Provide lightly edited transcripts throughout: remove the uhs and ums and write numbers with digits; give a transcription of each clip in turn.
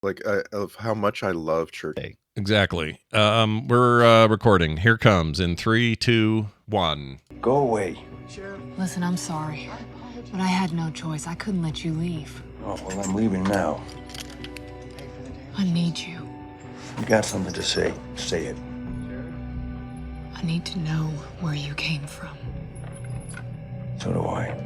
Of how much I love church. Exactly. We're recording. Here comes in 3, 2, 1. Go away. Listen, I'm sorry, but I had no choice. I couldn't let you leave. Oh, well, I'm leaving now. I need you. You got something to say. Say it. I need to know where you came from. So do I.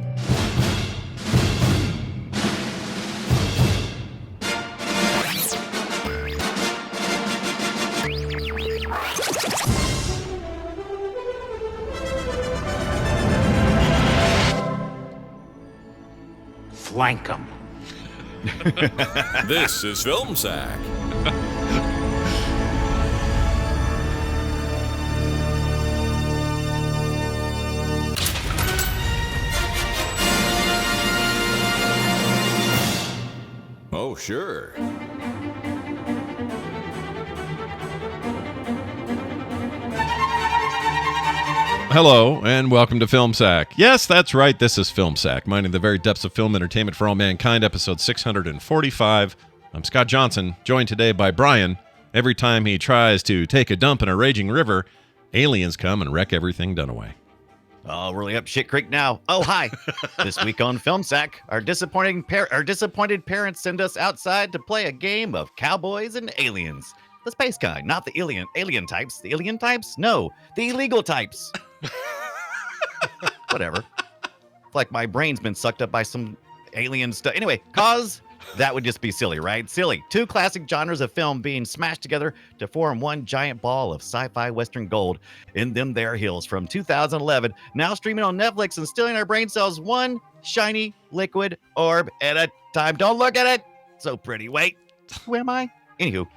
Flank 'em. This is Film Sack. Oh, sure. Hello, and welcome to Film Sack. Yes, that's right, this is Film Sack, mining the very depths of film entertainment for all mankind, episode 645. I'm Scott Johnson, joined today by Brian. Every time he tries to take a dump in a raging river, aliens come and wreck everything Dunaway. Oh, really up shit creek now. Oh, hi. This week on Film Sack, our disappointed parents send us outside to play a game of Cowboys and Aliens. The space kind, not the alien types. The alien types? No, the illegal types. Whatever. Like my brain's been sucked up by some alien stuff. Anyway, cause that would just be silly, right? Silly. Two classic genres of film being smashed together to form one giant ball of sci-fi western gold in them there hills from 2011, now streaming on Netflix and stealing our brain cells one shiny liquid orb at a time. Don't look at it. So pretty. Wait, who am I? Anywho.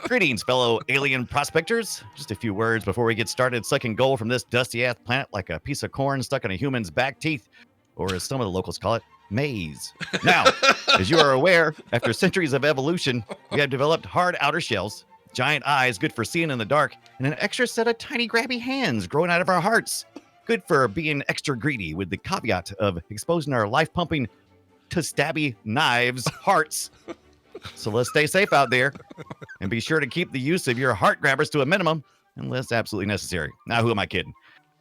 Greetings, fellow alien prospectors. Just a few words before we get started sucking gold from this dusty-ass planet like a piece of corn stuck in a human's back teeth, or as some of the locals call it, maize. Now, as you are aware, after centuries of evolution, we have developed hard outer shells, giant eyes good for seeing in the dark, and an extra set of tiny grabby hands growing out of our hearts, good for being extra greedy, with the caveat of exposing our life-pumping to stabby knives hearts. So let's stay safe out there and be sure to keep the use of your heart grabbers to a minimum unless absolutely necessary. Now, who am I kidding?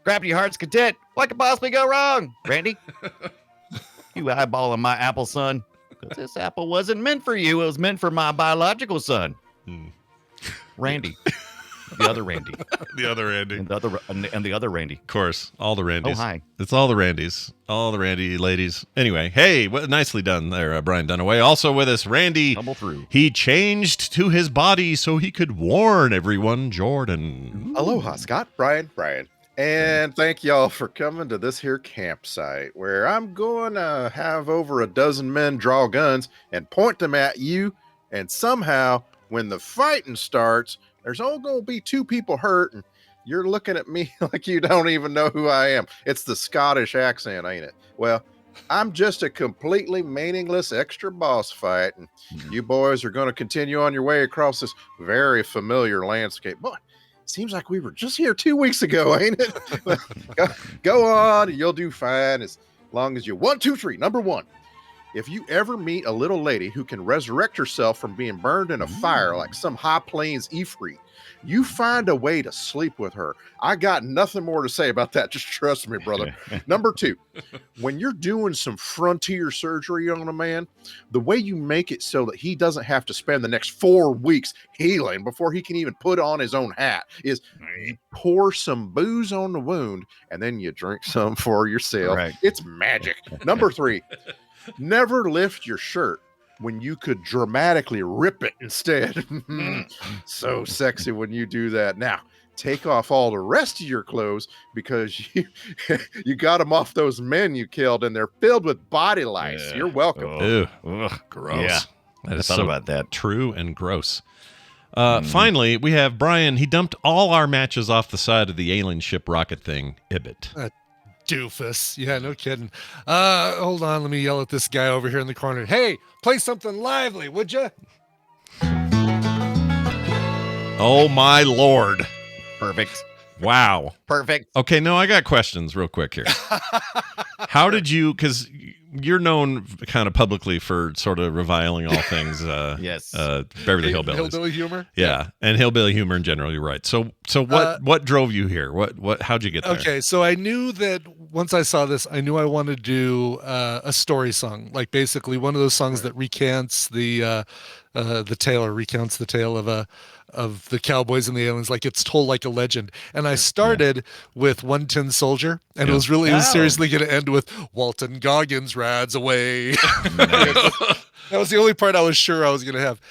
Grab your heart's content. What could possibly go wrong? Randy? You eyeballing my apple, son? Because this apple wasn't meant for you. It was meant for my biological son. Randy. The other Randy. The other Randy. And the other Randy. Of course, all the Randys. Oh, hi. It's all the Randys. All the Randy ladies. Anyway, hey, nicely done there, Brian Dunaway. Also with us, Randy. Tumble through. He changed to his body so he could warn everyone, Jordan. Aloha, Scott, Brian. And thank y'all for coming to this here campsite where I'm going to have over a dozen men draw guns and point them at you. And somehow, when the fighting starts, there's only going to be two people hurt, and you're looking at me like you don't even know who I am. It's the Scottish accent, ain't it? Well, I'm just a completely meaningless extra boss fight, and you boys are going to continue on your way across this very familiar landscape. Boy, seems like we were just here 2 weeks ago, ain't it? Go on, and you'll do fine as long as you... 1, 2, 3. Number 1. If you ever meet a little lady who can resurrect herself from being burned in a fire like some high plains Ifrit, you find a way to sleep with her. I got nothing more to say about that. Just trust me, brother. Number 2, when you're doing some frontier surgery on a man, the way you make it so that he doesn't have to spend the next 4 weeks healing before he can even put on his own hat is you pour some booze on the wound and then you drink some for yourself. Right. It's magic. Number 3, never lift your shirt when you could dramatically rip it instead. So sexy when you do that. Now, take off all the rest of your clothes because you got them off those men you killed and they're filled with body lice. You're welcome. Ew. Ugh, gross. Yeah. That is thought so about that. true and gross. Finally, we have Brian. He dumped all our matches off the side of the alien ship rocket thing, Ibit. Doofus. Yeah, no kidding. Hold on. Let me yell at this guy over here in the corner. Hey, play something lively, would you? Oh, my Lord. Perfect. Wow. Perfect. Okay, no, I got questions real quick here. How did you, because you're known kind of publicly for sort of reviling all things Yes. Beverly Hillbillies. Hillbilly humor. Yeah, and hillbilly humor in general. You're right. So what drove you here? How'd you get there? Okay, so I knew that once I saw this, I knew I wanted to do a story song, like basically one of those songs that recants the tale, or recounts the tale of the Cowboys and the Aliens, like it's told like a legend. And I started with One Tin Soldier, and it was seriously going to end with Walton Goggins rides away. That was the only part I was sure I was going to have.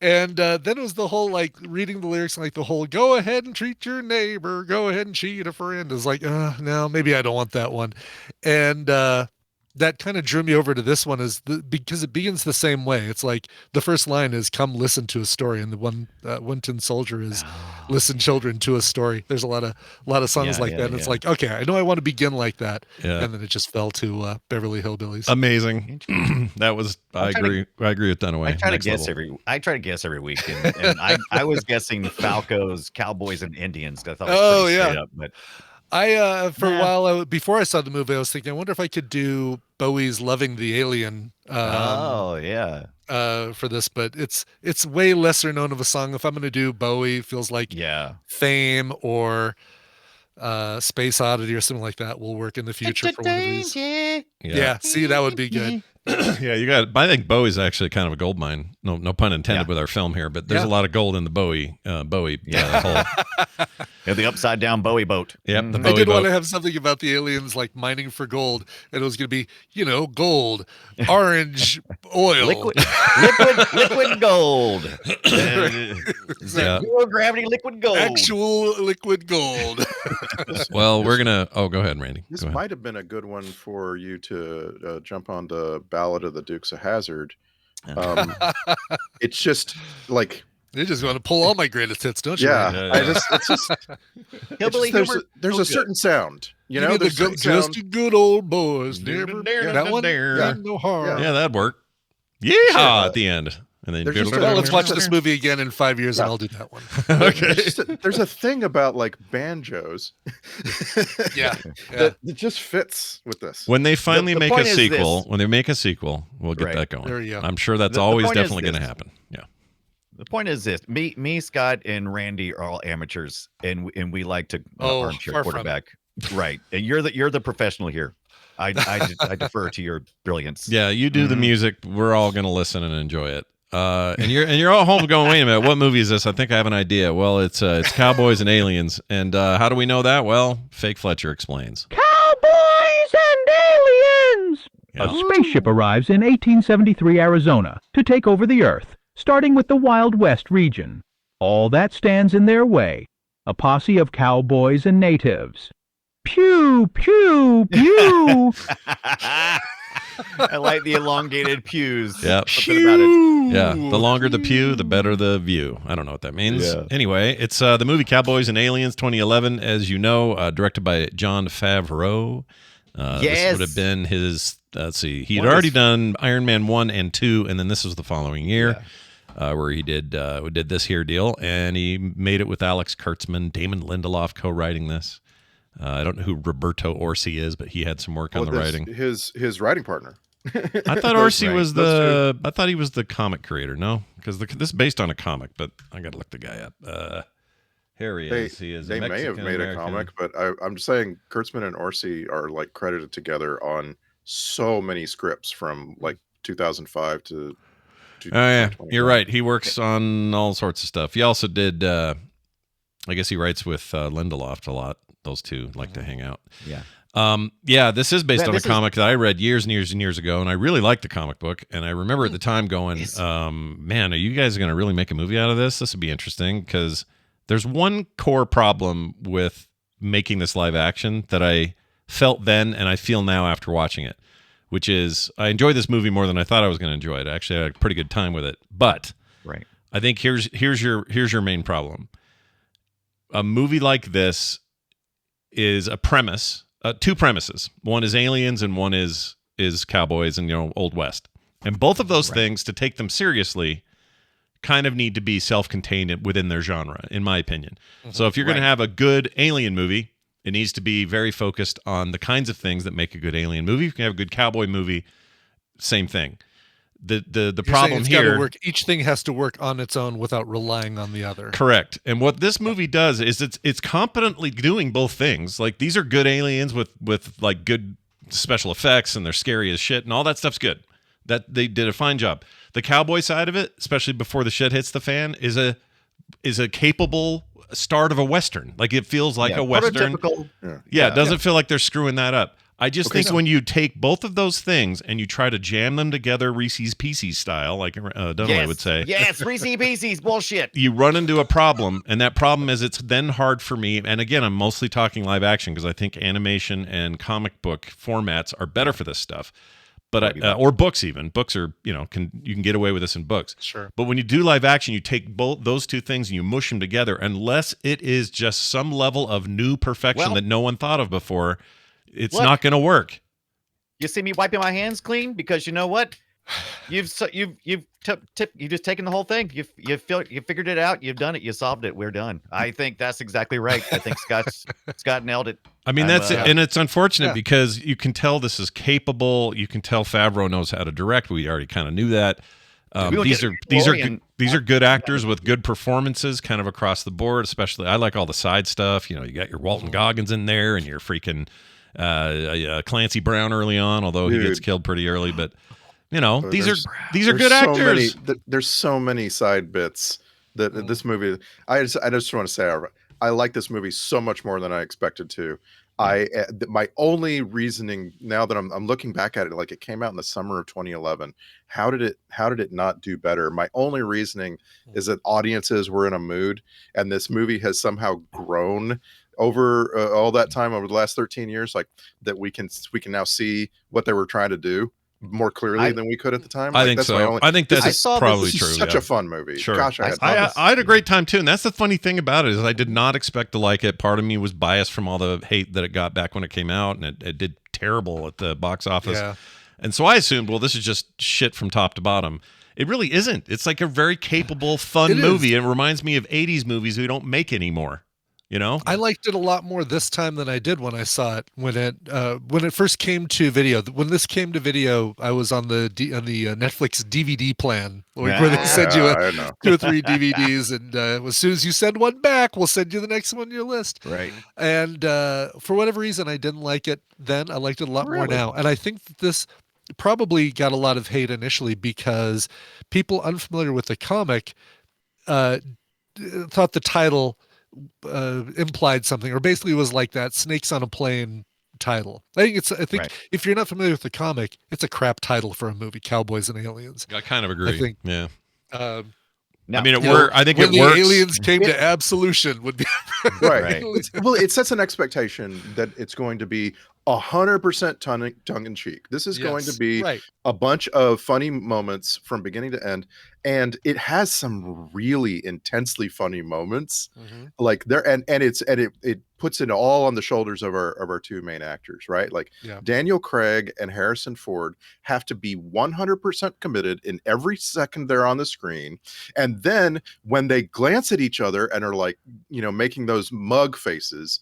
And then it was the whole, like, reading the lyrics, and like the whole go ahead and treat your neighbor, go ahead and cheat a friend. It's like, no, maybe I don't want that one. And that kind of drew me over to this one because it begins the same way. It's like the first line is "Come listen to a story," and the One Tin Soldier is "Listen, children, to a story." There's a lot of songs like that, and it's like, okay, I know I want to begin like that, and then it just fell to Beverly Hillbillies. Amazing. That was I agree with Dunaway. I try to guess every week, and I was guessing Falco's Cowboys and Indians. I thought it was pretty straight up, but. For a while, before I saw the movie, I was thinking, I wonder if I could do Bowie's "Loving the Alien." For this, but it's way lesser known of a song. If I'm going to do Bowie, it feels like Fame or Space Oddity or something like that will work in the future for one of these. Yeah, see, that would be good. Yeah, you got. I think Bowie's actually kind of a gold mine. No pun intended with our film here, but there's a lot of gold in the Bowie. Hole. The upside down Bowie boat. Yep, the I Bowie did boat. want to have something about the aliens like mining for gold, and it was going to be, gold, orange, oil, liquid gold, zero gravity liquid gold, actual liquid gold. Well, we're gonna. Oh, go ahead, Randy. This might have been a good one for you to jump on the Ballad of the Dukes of Hazzard. It's just like. You just want to pull all my greatest hits, don't you? Yeah, it's just there's a certain sound, just a good old boys. That one, no harm. Yeah, that'd work. Yeah, at the end, and then let's watch this movie again in 5 years, and I'll do that one. Okay. There's a thing about like banjos, that just fits with this. When they finally make a sequel, when they make a sequel, we'll get that going. There you go. I'm sure that's always definitely going to happen. Yeah. The point is this: me, Scott, and Randy are all amateurs, and we like to armchair quarterback, right? And you're the professional here. I defer to your brilliance. Yeah, you do the music. We're all going to listen and enjoy it. And you're all home going, wait a minute, what movie is this? I think I have an idea. Well, it's Cowboys and Aliens, and how do we know that? Well, Fake Fletcher explains. Cowboys and Aliens. Yeah. A spaceship arrives in 1873 Arizona to take over the Earth, starting with the Wild West region. All that stands in their way: a posse of cowboys and natives. Pew, pew, pew. I like the elongated pews. Yeah. Yeah. The longer the pew, the better the view. I don't know what that means. Yeah. Anyway, it's the movie Cowboys and Aliens 2011, as you know, directed by Jon Favreau. This would have been his, let's see, he'd already done Iron Man 1 and 2, and then this was the following year. Where he did this here deal, and he made it with Alex Kurtzman, Damon Lindelof co-writing this. I don't know who Roberto Orsi is, but he had some work on the writing. His writing partner. I thought Orsi was I thought he was the comic creator. No, because this is based on a comic, but I got to look the guy up. Here he is. He is. They may have made a comic, but I'm just saying Kurtzman and Orsi are like credited together on so many scripts from like 2005 to. Oh yeah, you're right. He works on all sorts of stuff. He also did. I guess he writes with Lindelof a lot. Those two like to hang out. Yeah. This is based on a comic that I read years and years and years ago, and I really liked the comic book. And I remember at the time going, "Man, are you guys going to really make a movie out of this? This would be interesting." Because there's one core problem with making this live action that I felt then, and I feel now after watching it, which is I enjoyed this movie more than I thought I was going to enjoy it. Actually, I had a pretty good time with it. But I think here's your main problem. A movie like this is a premise, two premises. One is aliens, and one is cowboys and Old West. And both of those things, to take them seriously, kind of need to be self-contained within their genre, in my opinion. So if you're going to have a good alien movie, it needs to be very focused on the kinds of things that make a good alien movie. You can have a good cowboy movie. same thing. The You're saying problem it's gotta here, work. Each thing has to work on its own without relying on the other. correct. And what this movie does is it's competently doing both things. Like, these are good aliens with like good special effects, and they're scary as shit, and all that stuff's good. That they did a fine job. The cowboy side of it, especially before the shit hits the fan, is a capable start of a Western. Like, it feels like a Western. prototypical- It doesn't feel like they're screwing that up. I just think when you take both of those things and you try to jam them together Reese's Pieces style, like Dunaway would say, Yes, Reese's Pieces, bullshit. you run into a problem, and that problem is it's then hard for me. And again, I'm mostly talking live action because I think animation and comic book formats are better for this stuff. But or books, even books are, you can get away with this in books. Sure. But when you do live action, you take both those two things and you mush them together. Unless it is just some level of new perfection that no one thought of before, it's not going to work. You see me wiping my hands clean because you know what? You've just taken the whole thing. You figured it out. You've done it. You solved it. We're done. I think that's exactly right. I think Scott nailed it. I mean, that's it. And it's unfortunate because you can tell this is capable. You can tell Favreau knows how to direct. We already kind of knew that. These are good actors with good performances kind of across the board. Especially, I like all the side stuff. You got your Walton Goggins in there, and your freaking Clancy Brown early on, although he gets killed pretty early. But these are good actors. There's so many side bits that this movie. I just want to say I like this movie so much more than I expected to. My only reasoning now that I'm looking back at it, like, it came out in the summer of 2011. How did it not do better? My only reasoning is that audiences were in a mood, and this movie has somehow grown over all that time, over the last 13 years, like, that we can now see what they were trying to do more clearly than we could at the time. I think so. I think that's probably true. Such a fun movie. Sure. Gosh, I had a great time too, and that's the funny thing about it is I did not expect to like it. Part of me was biased from all the hate that it got back when it came out, and it did terrible at the box office. Yeah. And so I assumed, well, this is just shit from top to bottom. It really isn't. It's like a very capable, fun movie. It reminds me of 80s movies we don't make anymore. I liked it a lot more this time than I did when I saw it when it first came to video. When this came to video, I was on the Netflix DVD plan, where they send you 2 or 3 DVDs, and as soon as you send one back, we'll send you the next one on your list. Right. And for whatever reason, I didn't like it then. I liked it a lot more now, and I think that this probably got a lot of hate initially because people unfamiliar with the comic thought the title implied something, or basically was like that Snakes on a Plane title. I think if you're not familiar with the comic, it's a crap title for a movie, Cowboys and Aliens. I kind of agree. I think, yeah. Now, I mean, I think it when works. The aliens came to absolution would be right. Well, it sets an expectation that it's going to be 100% tongue in cheek. This is going to be a bunch of funny moments from beginning to end, and it has some really intensely funny moments. Like there, and it puts it all on the shoulders of our two main actors, right? Like Daniel Craig and Harrison Ford have to be 100% committed in every second they're on the screen, and then when they glance at each other and are like, making those mug faces,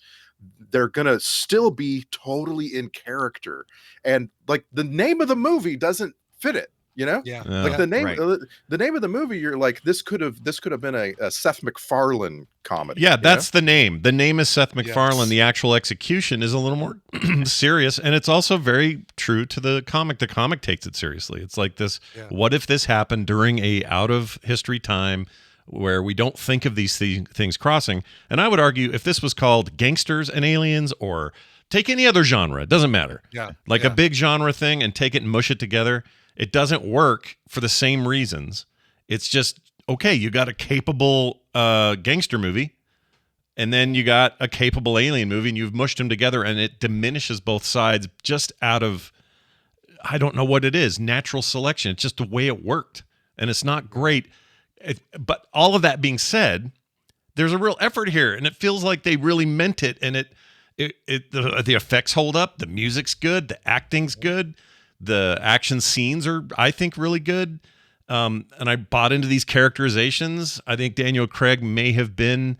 they're gonna still be totally in character, and like the name of the movie doesn't fit it. Like the name of the movie, you're like, this could have been a Seth MacFarlane comedy. Yeah, that's the name. The name is Seth MacFarlane. The actual execution is a little more serious, and it's also very true to the comic. The comic takes it seriously. It's like this. What if this happened during a out of history time where we don't think of these things crossing? And I would argue if this was called Gangsters and Aliens, or take any other genre, it doesn't matter. A big genre thing, and take it and mush it together, it doesn't work for the same reasons. It's just, okay, you got a capable gangster movie, and then you got a capable alien movie, and you've mushed them together, and it diminishes both sides just out of, I don't know what it is, natural selection. It's just the way it worked, and it's not great. But all of that being said, there's a real effort here, and it feels like they really meant it, and the effects hold up, the music's good, the acting's good, the action scenes are, I think, really good, and I bought into these characterizations. I think Daniel Craig may have been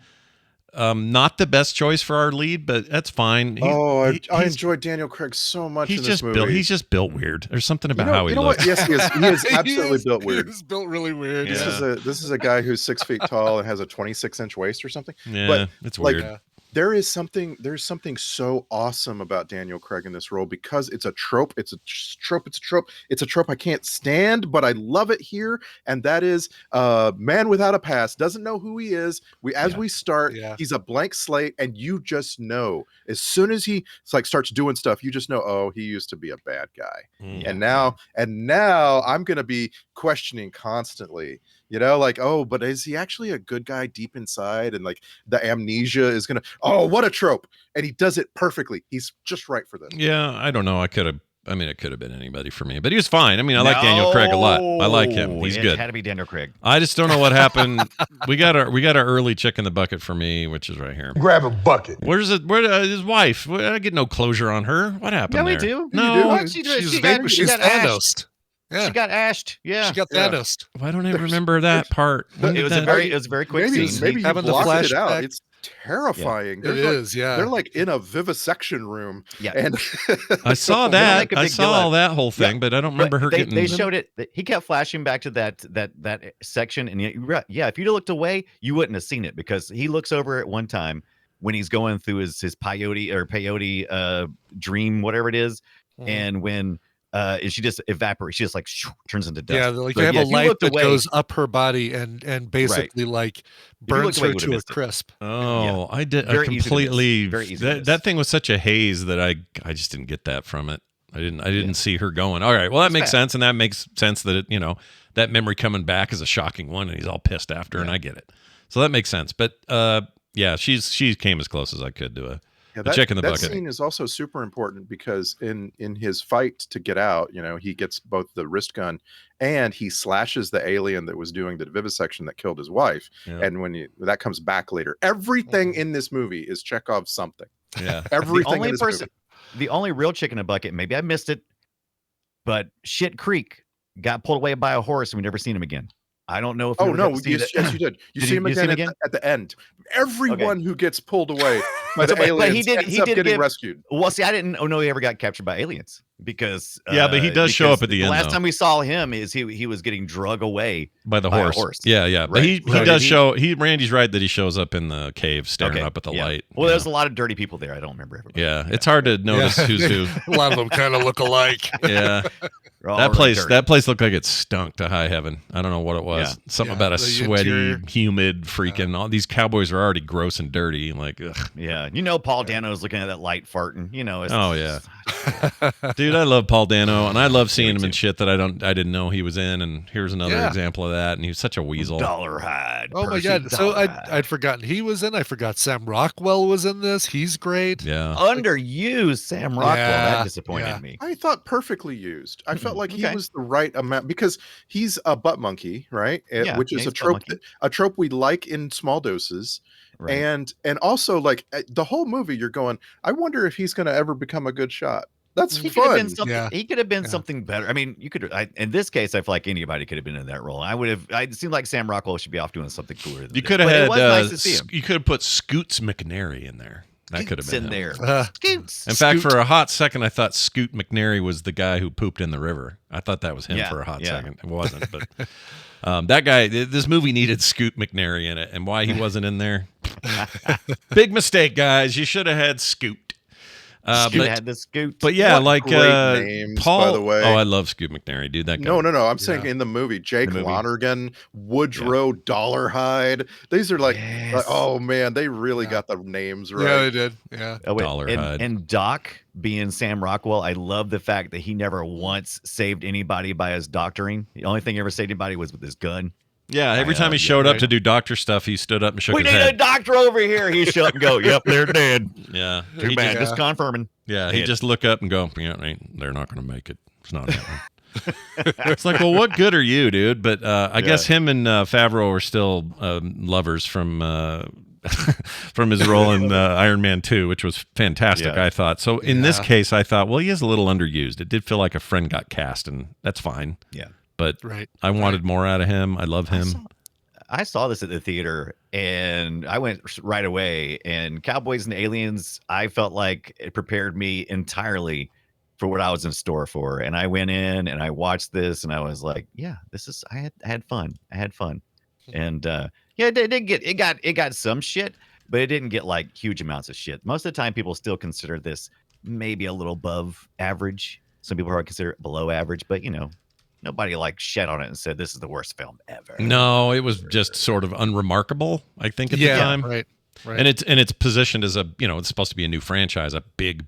Not the best choice for our lead, but that's fine. I enjoyed Daniel Craig so much in this movie. He's just built weird. There's something about how he know looks. What? Yes, he is. He is absolutely built weird. He's built really weird. Yeah. This is a guy who's 6 feet tall and has a 26-inch waist or something. Yeah, but it's weird. There's something so awesome about Daniel Craig in this role because it's a trope. It's a trope I can't stand, but I love it here. And that is man without a past, doesn't know who he is. We start, he's a blank slate, and you just know as soon as he starts doing stuff, you just know, oh, he used to be a bad guy. And now I'm gonna be questioning constantly. But is he actually a good guy deep inside? And the amnesia is gonna, what a trope. And he does it perfectly. He's just right for this. Yeah, I don't know. It could have been anybody for me, but he was fine. I mean, I like Daniel Craig a lot. I like him. He's good. It had to be Daniel Craig. I just don't know what happened. we got our early chick in the bucket for me, which is right here. Grab a bucket. Where's his wife? I get no closure on her. What happened? Yeah, there? we do. No, What'd she do? She's She got Thanos. Yeah. She got ashed. Yeah. She got Thanos. Why don't I remember that part? It was a very quick maybe, scene. Maybe you Having the blocked it out. flashback. It's terrifying. It is, yeah. They're in a vivisection room. Yeah. And I saw that. I saw all that whole thing, but I don't remember her getting. They showed it. He kept flashing back to that section, and if you'd looked away, you wouldn't have seen it because he looks over at one time when he's going through his peyote dream, whatever it is, and when. And she just evaporates. She just turns into dust. Yeah, they have a light that goes up her body and basically burns her to a crisp. Oh, I did. I completely. That thing was such a haze that I just didn't get that from it. I didn't see her going. All right, well that makes sense, and that makes sense that that memory coming back is a shocking one, and he's all pissed after, and I get it. So that makes sense. But she came as close as I could to a check in the bucket. That scene is also super important because in his fight to get out, he gets both the wrist gun and he slashes the alien that was doing the vivisection that killed his wife. Yeah. And when that comes back later, everything in this movie is Chekhov's something. Yeah, everything. The only real chick in the bucket, maybe I missed it, but Shit Creek got pulled away by a horse and we never seen him again. I don't know if. Yes, you did. You see him again at the end. Everyone who gets pulled away by the aliens ends up getting rescued. Well, see, I didn't know he ever got captured by aliens because. But he does show up at the end. The last time we saw him is he was getting drug away by the horse. Yeah. Right. But he does show. Randy's right that he shows up in the cave staring up at the light. Well, there's a lot of dirty people there. I don't remember everybody. Yeah, it's hard to notice who's who. A lot of them kind of look alike. Yeah. That place looked like it stunk to high heaven. I don't know what it was. Yeah. Something about a sweaty, humid, freaking. All these cowboys are already gross and dirty. Ugh. Yeah, Paul Dano's looking at that light farting. Dude, I love Paul Dano, and I love seeing him in shit that I didn't know he was in. And here's another example of that. And he was such a weasel. Dollarhide. Oh my god! So I'd forgotten he was in. I forgot Sam Rockwell was in this. He's great. Yeah. Underused Sam Rockwell. That disappointed me. I thought perfectly used. I felt like he was the right amount because he's a butt monkey, right? Which is a trope we like in small doses. Right. And also the whole movie you're going, I wonder if he's going to ever become a good shot. That's fun. He could have been something better. I mean, in this case, I feel like anybody could have been in that role. It seemed like Sam Rockwell should be off doing something cooler than you could have had you could have put Scoots McNairy in there. That could have been in there. Scoots. In fact, for a hot second, I thought Scoot McNairy was the guy who pooped in the river. I thought that was him for a hot second. It wasn't, but that guy. This movie needed Scoot McNairy in it, and why he wasn't in there? Big mistake, guys. You should have had Scoot. Scoot had the Scoot. But yeah, great names, Paul. By the way, I love Scoot McNairy, dude. That guy. No. I'm saying in the movie, Jake Lonergan, Woodrow Dollarhide. These are oh man, they really got the names right. Yeah, they did. Yeah, Dollarhide. And Doc being Sam Rockwell, I love the fact that he never once saved anybody by his doctoring. The only thing he ever saved anybody was with his gun. Yeah, every time he showed up to do doctor stuff, he stood up and shook his head. We need a doctor over here. He shut up and go, yep, they're dead. Yeah. Too bad. Just confirming. Yeah, he'd just look up and go, they're not going to make it. It's not happening. It's like, well, what good are you, dude? But I guess him and Favreau are still lovers from his role in Iron Man 2, which was fantastic, I thought. So in this case, I thought, well, he is a little underused. It did feel like a friend got cast, and that's fine. Yeah. But I wanted more out of him. I love him. I saw this at the theater and I went right away. And Cowboys and Aliens, I felt like it prepared me entirely for what I was in store for. And I went in and I watched this and I was like, yeah, this is I had fun. I had fun. And yeah, it did get it got some shit, but it didn't get like huge amounts of shit. Most of the time people still consider this maybe a little above average. Some people probably consider it below average, but nobody like shed on it and said this is the worst film ever. No, it was just sort of unremarkable, I think, at the time. Right. And it's positioned as it's supposed to be a new franchise, a big,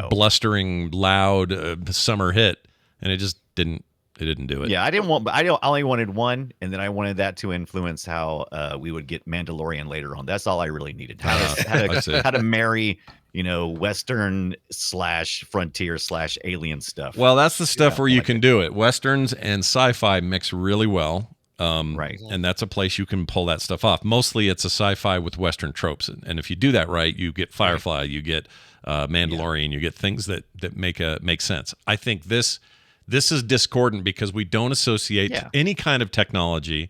blustering, loud summer hit, and it just didn't. It didn't do it. Yeah, I only wanted one, and then I wanted that to influence how we would get Mandalorian later on. That's all I really needed. How to marry, Western / frontier / alien stuff. Well, that's the stuff where you can do it. Westerns and sci-fi mix really well. Right. And that's a place you can pull that stuff off. Mostly it's a sci-fi with Western tropes. And if you do that right, you get Firefly, you get Mandalorian, you get things that make sense. I think this is discordant because we don't associate any kind of technology,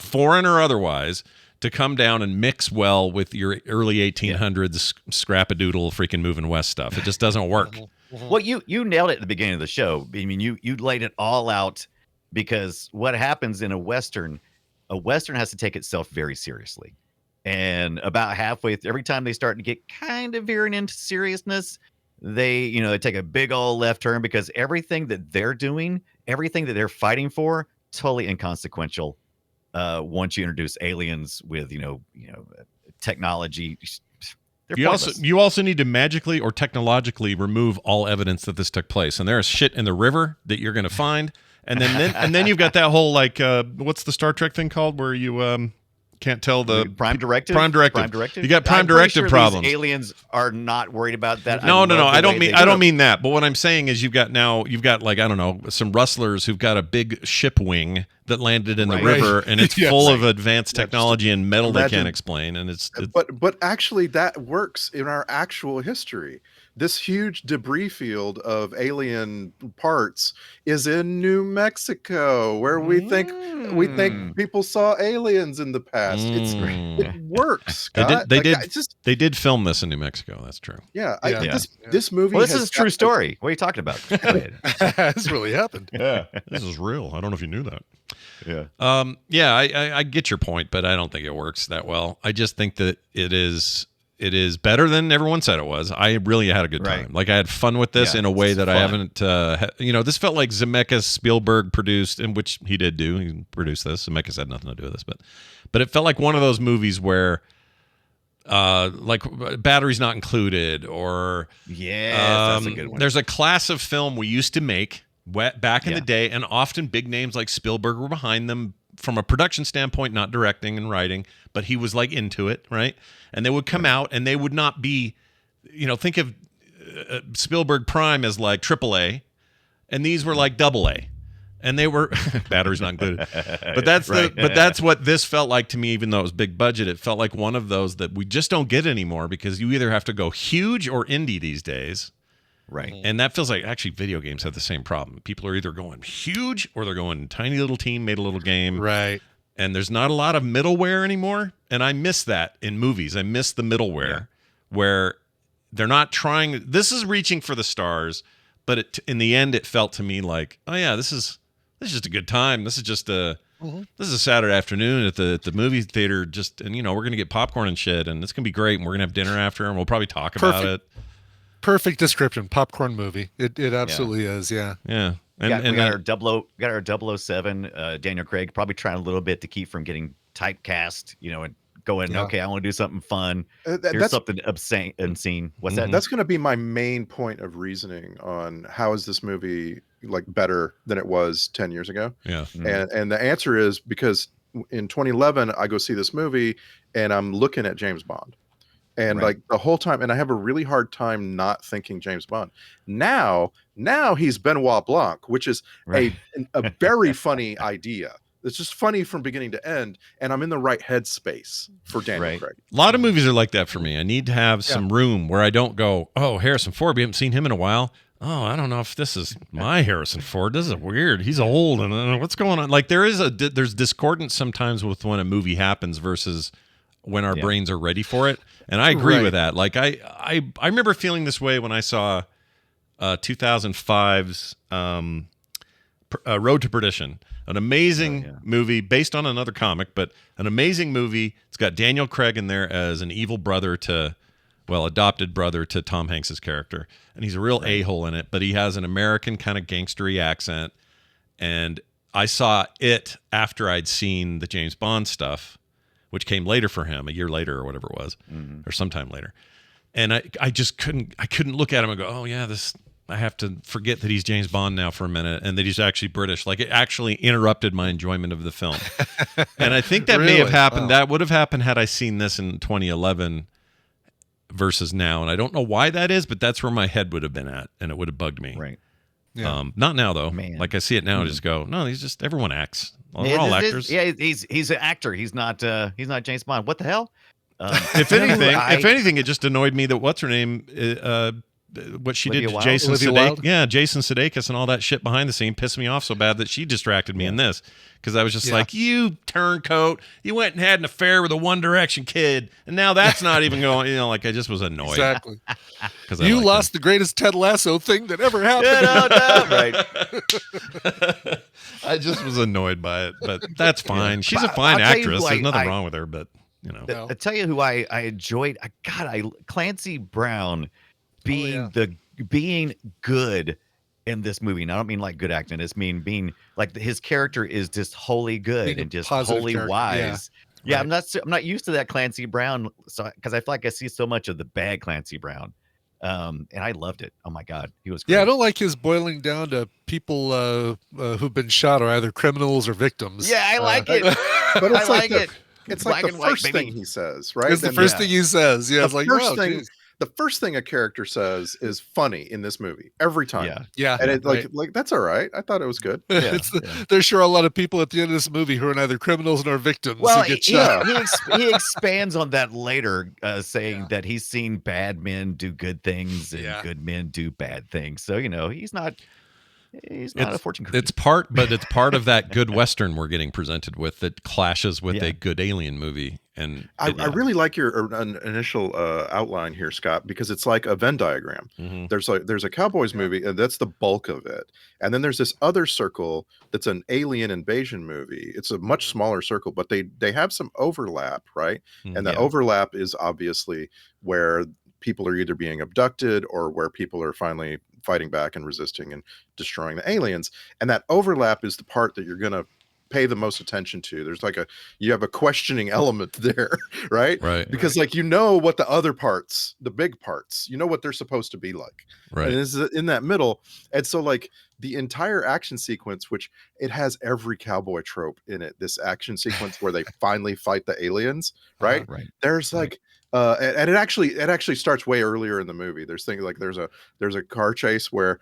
foreign or otherwise, to come down and mix well with your early 1800s scrap-a-doodle freaking moving west stuff. It just doesn't work. Well, you nailed it at the beginning of the show. I mean, you laid it all out, because what happens in a Western has to take itself very seriously. And about halfway through, every time they start to get kind of veering into seriousness, they take a big old left turn, because everything that they're doing, everything that they're fighting for, totally inconsequential. Once you introduce aliens with technology, you also need to magically or technologically remove all evidence that this took place. And there's shit in the river that you're going to find, and then you've got that whole what's the Star Trek thing called where you can't tell the Prime Directive. You got Prime Directive problems. Aliens are not worried about that. No. I don't mean that. But what I'm saying is you've got like, I don't know, some rustlers who've got a big ship wing that landed in the river, and it's full of advanced technology and metal they can't explain. And but actually that works in our actual history. This huge debris field of alien parts is in New Mexico, where we think people saw aliens in the past. It works. Scott. They did film this in New Mexico. That's true. Yeah. This movie. Well, this is a true story. What are you talking about? This really happened. Yeah, this is real. I don't know if you knew that. Yeah. I get your point, but I don't think it works that well. I just think that it is better than everyone said it was. I really had a good time. Like, I had fun with this in a way that I haven't. This felt like Zemeckis, Spielberg produced, and which he did do. He produced this. Zemeckis had nothing to do with this, but it felt like one of those movies where, like, batteries not included, or that's a good one. There's a class of film we used to make back in the day, and often big names like Spielberg were behind them from a production standpoint, not directing and writing, but he was like into it, right? And they would come out and they would not be, think of Spielberg Prime as like AAA, and these were like AA, and they were batteries not included. But that's what this felt like to me. Even though it was big budget, it felt like one of those that we just don't get anymore, because you either have to go huge or indie these days. Right. And that feels like, actually, video games have the same problem. People are either going huge or they're going tiny little team, made a little game. Right. And there's not a lot of middleware anymore. And I miss that in movies. I miss the middleware where they're not trying. This is reaching for the stars, but in the end, it felt to me like, oh yeah, this is just a good time. This is just this is a Saturday afternoon at the movie theater. And we're gonna get popcorn and shit, and it's gonna be great. And we're gonna have dinner after, and we'll probably talk about it. Perfect description. Popcorn movie. It absolutely is. Yeah. Yeah. We got our 007, Daniel Craig, probably trying a little bit to keep from getting typecast, and going, okay, I want to do something fun. Here's something obscene. What's that? That's going to be my main point of reasoning on how is this movie like better than it was 10 years ago. Yeah. And the answer is because in 2011, I go see this movie and I'm looking at James Bond. And like the whole time, and I have a really hard time not thinking James Bond. Now he's Benoit Blanc, which is a very funny idea. It's just funny from beginning to end, and I'm in the right headspace for Daniel Craig. A lot of movies are like that for me. I need to have some room where I don't go, oh, Harrison Ford, we haven't seen him in a while. oh, I don't know if this is my Harrison Ford. This is weird. He's old, and what's going on? Like there's discordance sometimes with when a movie happens versus when our brains are ready for it. And I agree with that. Like I remember feeling this way when I saw 2005's Road to Perdition, an amazing movie based on another comic, but an amazing movie. It's got Daniel Craig in there as an evil brother adopted brother to Tom Hanks's character. And he's a real a-hole in it, but he has an American kind of gangstery accent. And I saw it after I'd seen the James Bond stuff, which came later for him, a year later or whatever it was, or sometime later. And I just couldn't look at him and go, oh yeah, I have to forget that he's James Bond now for a minute and that he's actually British. Like it actually interrupted my enjoyment of the film. And I think that may have happened. That would have happened had I seen this in 2011 versus now. And I don't know why that is, but that's where my head would have been at and it would have bugged me. Right. Yeah. Not now though. Man. Like I see it now, I just go, no, everyone acts. We're all actors. He's an actor. He's not James Bond. What the hell? If anything, it just annoyed me that what's her name, what she Olivia did to Wilde? Jason Olivia Wilde? Sudeikis, Jason Sudeikis and all that shit behind the scene pissed me off so bad that she distracted me in this because I was just like, you turncoat, you went and had an affair with a One Direction kid, and now that's not even going. Like I just was annoyed. Exactly. Because You lost the greatest Ted Lasso thing that ever happened. Right. I just was annoyed by it, but that's fine. She's a But fine I'll tell you actress. who There's nothing wrong with her, but I'll tell you who I enjoyed. Clancy Brown being being good in this movie. And I don't mean like good acting. It's being like his character is just wholly good Being a and just positive wholly character, wise. Yeah, Right. I'm not used to that Clancy Brown, so because I feel like I see so much of the bad Clancy Brown, and I loved it. Oh my God, he was great. Yeah, I don't like his boiling down to people who've been shot are either criminals or victims. Yeah, I like it. But it's I like the, it. It's Black like the and white, first baby. thing he says, right? It's the And first thing he says. Yeah, the it's like, first oh, thing, geez. the first thing a character says is funny in this movie every time. Yeah. Yeah, And it right. like that's all right. I thought it was good. There's sure a lot of people at the end of this movie who are neither criminals nor victims Well, who get shot. he expands on that later, saying that he's seen bad men do good things and good men do bad things. So he's not a fortune cookie. it's part of that good Western we're getting presented with that clashes with a good alien movie. And I really like your initial outline here, Scott, because it's like a Venn diagram. There's a Cowboys movie, and that's the bulk of it. And then there's this other circle that's an alien invasion movie. It's a much smaller circle, but they have some overlap, right? And the overlap is obviously where people are either being abducted or where people are finally fighting back and resisting and destroying the aliens. And that overlap is the part that you're going to pay the most attention to. There's you have a questioning element there, right? Right. Because what the other parts, the big parts, what they're supposed to be like. Right. And it's in that middle. And so the entire action sequence, which it has every cowboy trope in it, this action sequence where they finally fight the aliens, right? Right. There's and it actually starts way earlier in the movie. There's things like there's a car chase where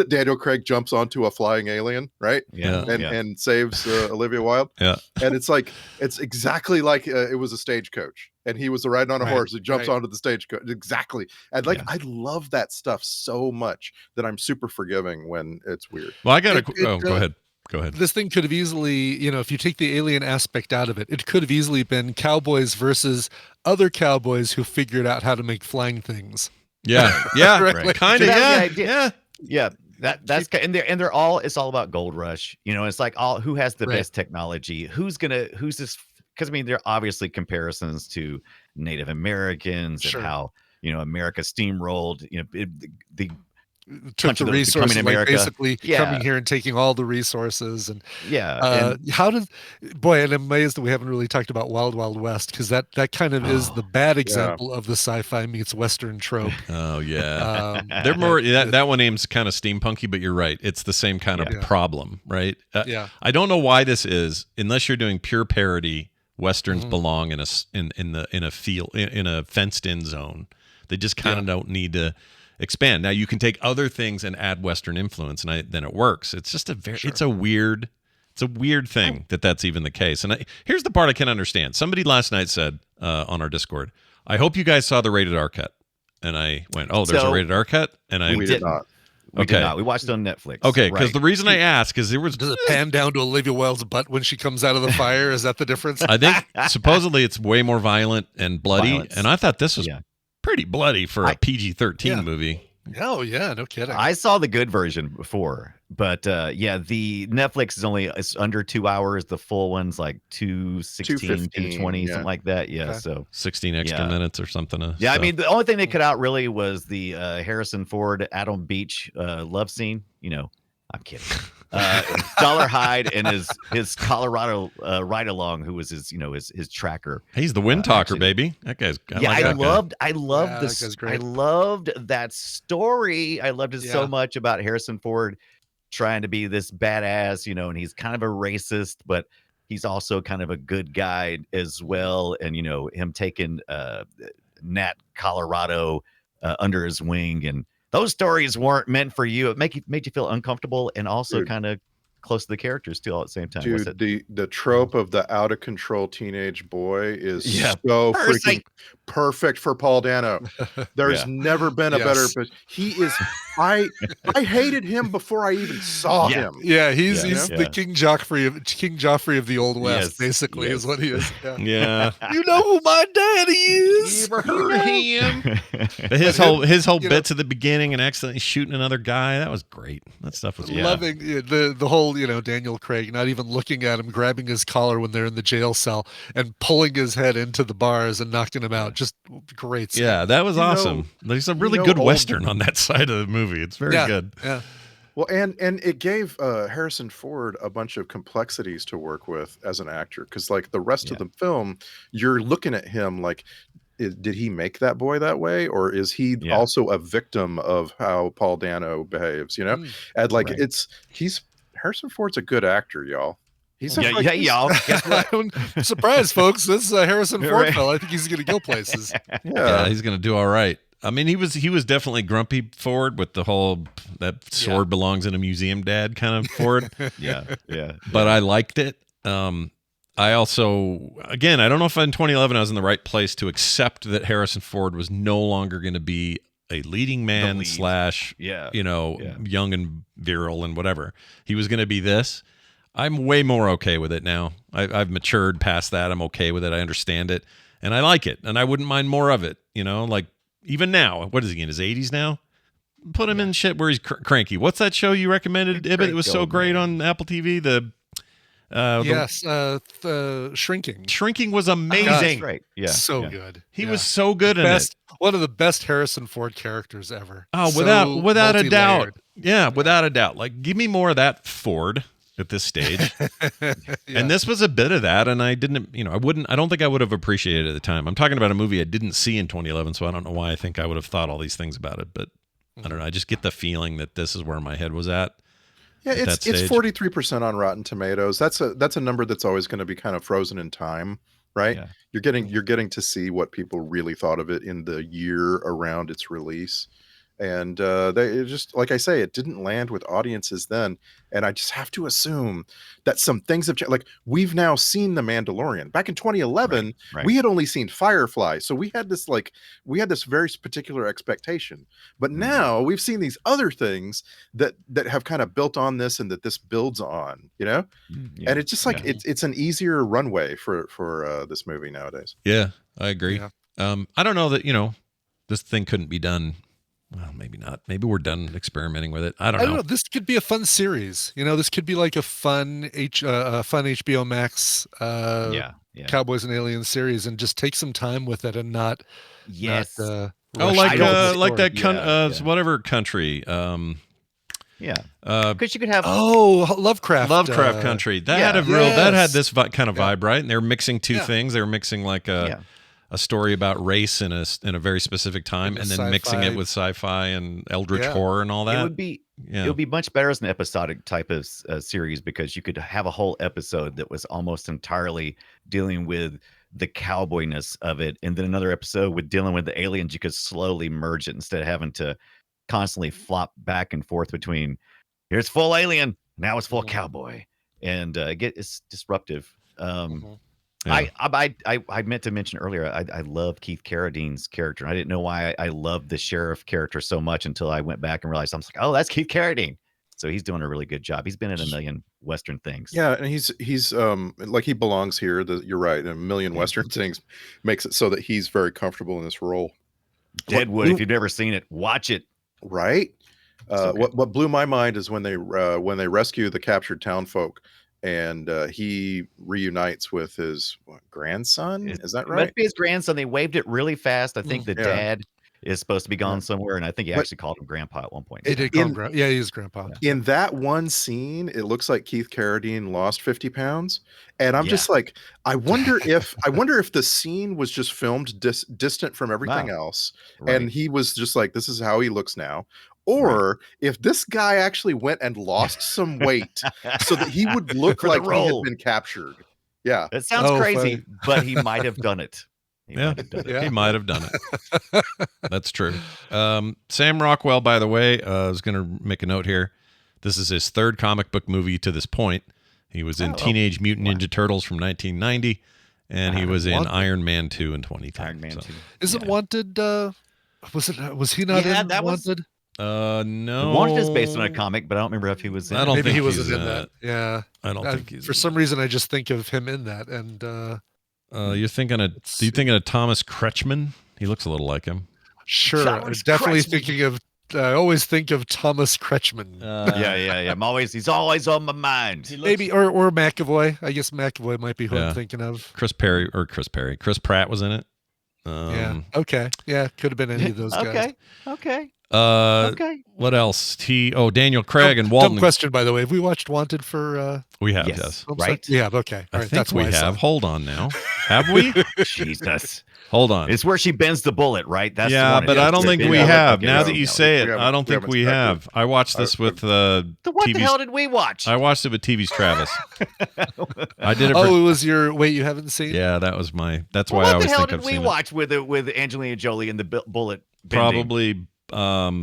Daniel Craig jumps onto a flying alien, right? Yeah. And saves Olivia Wilde. Yeah. And it's exactly like it was a stagecoach, and he was riding on a horse. He jumps onto the stagecoach. Exactly. And I love that stuff so much that I'm super forgiving when it's weird. Well, I got to go ahead. Go ahead. This thing could have easily, if you take the alien aspect out of it, it could have easily been cowboys versus other cowboys who figured out how to make flying things. Yeah. Yeah. Right. Like, Kind of. That's the Yeah. idea. Yeah. And they're all, it's all about gold rush. It's like who has the best technology, who's this, because there are obviously comparisons to Native Americans and how, America steamrolled, the took the resources, becoming America. Basically coming here and taking all the resources. And and and I'm amazed that we haven't really talked about Wild Wild West, because that kind of is the bad example of the sci-fi meets Western trope. Oh yeah. They're more that one aims kind of steampunky, but you're right. It's the same kind of problem, right? I don't know why this is, unless you're doing pure parody. Westerns belong in a fenced-in zone. They just kind of don't need to expand. Now you can take other things and add Western influence, and then it works. It's just it's a weird thing that's even the case. And here's the part I can understand. Somebody last night said on our Discord, "I hope you guys saw the rated R cut." And I went, "Oh, there's a rated R cut," and we did not. We did Okay. not. We watched it on Netflix. Okay, because Right. the reason I ask is there was. Does it pan down to Olivia Wilde's butt when she comes out of the fire? Is that the difference? I think supposedly it's way more violent and bloody, Violence. and I thought this was Yeah. pretty bloody for a PG-13 Yeah. movie. Oh yeah, no kidding. I saw the good version before, but yeah, the Netflix is it's under 2 hours. The full one's like 2:16, 2:20, yeah. something like that. Yeah, Okay. so 16 extra Yeah. minutes or something. yeah, I so. mean, the only thing they cut out really was the Harrison Ford Adam Beach love scene. I'm kidding. Dollar Hyde and his Colorado ride along, who was his tracker. He's the wind talker, actually- baby. That guy's. I like that guy. loved Yeah, this. that guy's I great. loved that story. I loved it so Yeah. much about Harrison Ford trying to be this badass, and he's kind of a racist, but he's also kind of a good guy as well. And him taking Nat Colorado under his wing, and those stories weren't meant for you. It made you feel uncomfortable and also Dude. kind of close to the characters too all at the same time. What's Dude, it? the trope of the out of control teenage boy is Yeah, so perfect. freaking perfect for Paul Dano. There's Yeah. never been a better. Yes. But he is. I hated him before I even saw Yeah. him. Yeah, he's Yeah. he's Yeah. the King Joffrey of the Old West, Yes. basically, is what he is. Yeah. Yeah. You know who my daddy is. But his whole bits at the beginning and accidentally shooting another guy, that was great. That stuff was Yeah. Loving the whole, Daniel Craig not even looking at him, grabbing his collar when they're in the jail cell and pulling his head into the bars and knocking him out. Just great. scene. Yeah, that was You know- awesome. There's a really know good old- Western on that side of the movie. It's very yeah, good. Yeah. Well, and it gave Harrison Ford a bunch of complexities to work with as an actor, because like the rest of the film, you're looking at him like, did he make that boy that way, or is he Yeah. also a victim of how Paul Dano behaves? And like Right. he's Harrison Ford's a good actor, y'all. He's a Yeah, freaking- yeah, y'all. Guess what? I'm surprised, folks. This is a Harrison Ford Right. fella. I think he's going to go places. Yeah, he's gonna do all right. I mean, he was definitely grumpy Ford with the whole that sword belongs in a museum dad kind of Ford. Yeah, yeah. But I liked it. I also, again, I don't know if in 2011 I was in the right place to accept that Harrison Ford was no longer going to be a leading man lead. slash, Yeah. young and virile and whatever. He was going to be this. I'm way more okay with it now. I've matured past that. I'm okay with it. I understand it, and I like it, and I wouldn't mind more of it. Like even now, what is he in his 80s now? Put him in shit where he's cranky. What's that show you recommended, Ibbot? It was so old great man. on Apple TV. The Shrinking. Shrinking was That's amazing. right. Yeah. So yeah. good. He Yeah. was so good in best, it. one of the best Harrison Ford characters ever. Oh, So without a doubt. multi-layered. Yeah, without a doubt. Like, give me more of that Ford at this stage. Yeah. And this was a bit of that, and I didn't, I don't think I would have appreciated it at the time. I'm talking about a movie I didn't see in 2011, so I don't know why I think I would have thought all these things about it, but I don't know. I just get the feeling that this is where my head was at. Yeah, at that it's stage. 43% on Rotten Tomatoes. That's a number that's always going to be kind of frozen in time, right? Yeah. You're getting to see what people really thought of it in the year around its release. And it just, like I say, it didn't land with audiences then. And I just have to assume that some things have changed. Like, we've now seen The Mandalorian. Back in 2011, Right. we had only seen Firefly. So we had this very particular expectation. But now we've seen these other things that have kind of built on this and that this builds on, Yeah. And it's just like Yeah. it's an easier runway for this movie nowadays. Yeah, I agree. Yeah. I don't know that, this thing couldn't be done. Well, maybe not. Maybe we're done experimenting with it. I don't know. This could be a fun series. This could be like a fun HBO Max Yeah. Cowboys and Aliens series, and just take some time with it and not. Yes. Not, Oh, rush like through the like story. that Yeah. whatever country. Yeah. Because you could have Lovecraft. Lovecraft Country. That yeah. had that had Yes. this kind of Yeah. vibe, right? And they're mixing two Yeah. things. They were mixing like a story about race in a very specific time, With and then sci-fi. mixing it with sci-fi and eldritch Yeah. horror and all that. It would be Yeah. it would be much better as an episodic type of series, because you could have a whole episode that was almost entirely dealing with the cowboyness of it, and then another episode with dealing with the aliens. You could slowly merge it instead of having to constantly flop back and forth between here's full alien, now it's full cowboy, and it's disruptive. Yeah. I meant to mention earlier, I love Keith Carradine's character. I didn't know why I loved the sheriff character so much until I went back and realized I was like, oh, that's Keith Carradine. So he's doing a really good job. He's been in a million Western things. Yeah, and he's like he belongs here. You're right. A million Western things makes it so that he's very comfortable in this role. Deadwood, if you've never seen it, watch it. Right. So good. What blew my mind is when they rescue the captured townfolk, and he reunites with his grandson. Is that It right? must be his grandson. They waved it really fast. I think the Yeah. dad is supposed to be gone somewhere, and I think he But- actually called him grandpa at one point. He did call him yeah, he is grandpa. In that one scene, it looks like Keith Carradine lost 50 pounds, and I'm just like, I wonder if the scene was just filmed distant from everything else, and he was just like, this is how he looks now, or if this guy actually went and lost some weight so that he would look For the like he had role. been captured. Yeah, It sounds crazy, but he might have done it. He might have done it. That's true. Sam Rockwell, by the way, I was going to make a note here. This is his third comic book movie to this point. He was in Teenage Mutant Ninja Turtles from 1990, and he was in Iron Man 2 in 2010. Iron Man 2. Isn't Wanted? Was he not in Wanted? No. Wanted is based on a comic, but I don't remember if he was in I it. don't Maybe think he wasn't he's in that. Yeah, I don't think he's for some reason I just think of him in that, and you're thinking of. Do you thinking of Thomas Kretschmann? He looks a little like him. sure, Thomas I'm definitely Kretschmann. thinking of. I always think of Thomas Kretschmann. Yeah. He's always on my mind. Maybe or McAvoy. I guess McAvoy might be who I'm thinking of. Chris Pratt was in it. Yeah. Okay. Yeah. Could have been any of those guys. Okay. What else? Daniel Craig and Dumb Walton. question, by the way. Have we watched Wanted for? We have, Yes. yes. Right? We have. Okay. I All right. think That's we why I saw have. it. Hold on now. Have we? Jesus. Hold on. It's where she bends the bullet, right? That's the Yeah, one it but is. I don't think we Yeah, have. okay, Now no, that you no. say it, we I don't think haven't we stuck have. with- I watched this with What the TV's hell did we watch? I watched it with TV's Travis. I did it for. Oh, it was your. Wait, you haven't seen? Yeah, that was my. That's Well, why I what always the hell think did I've we seen watch with Angelina Jolie and the bullet bending? Probably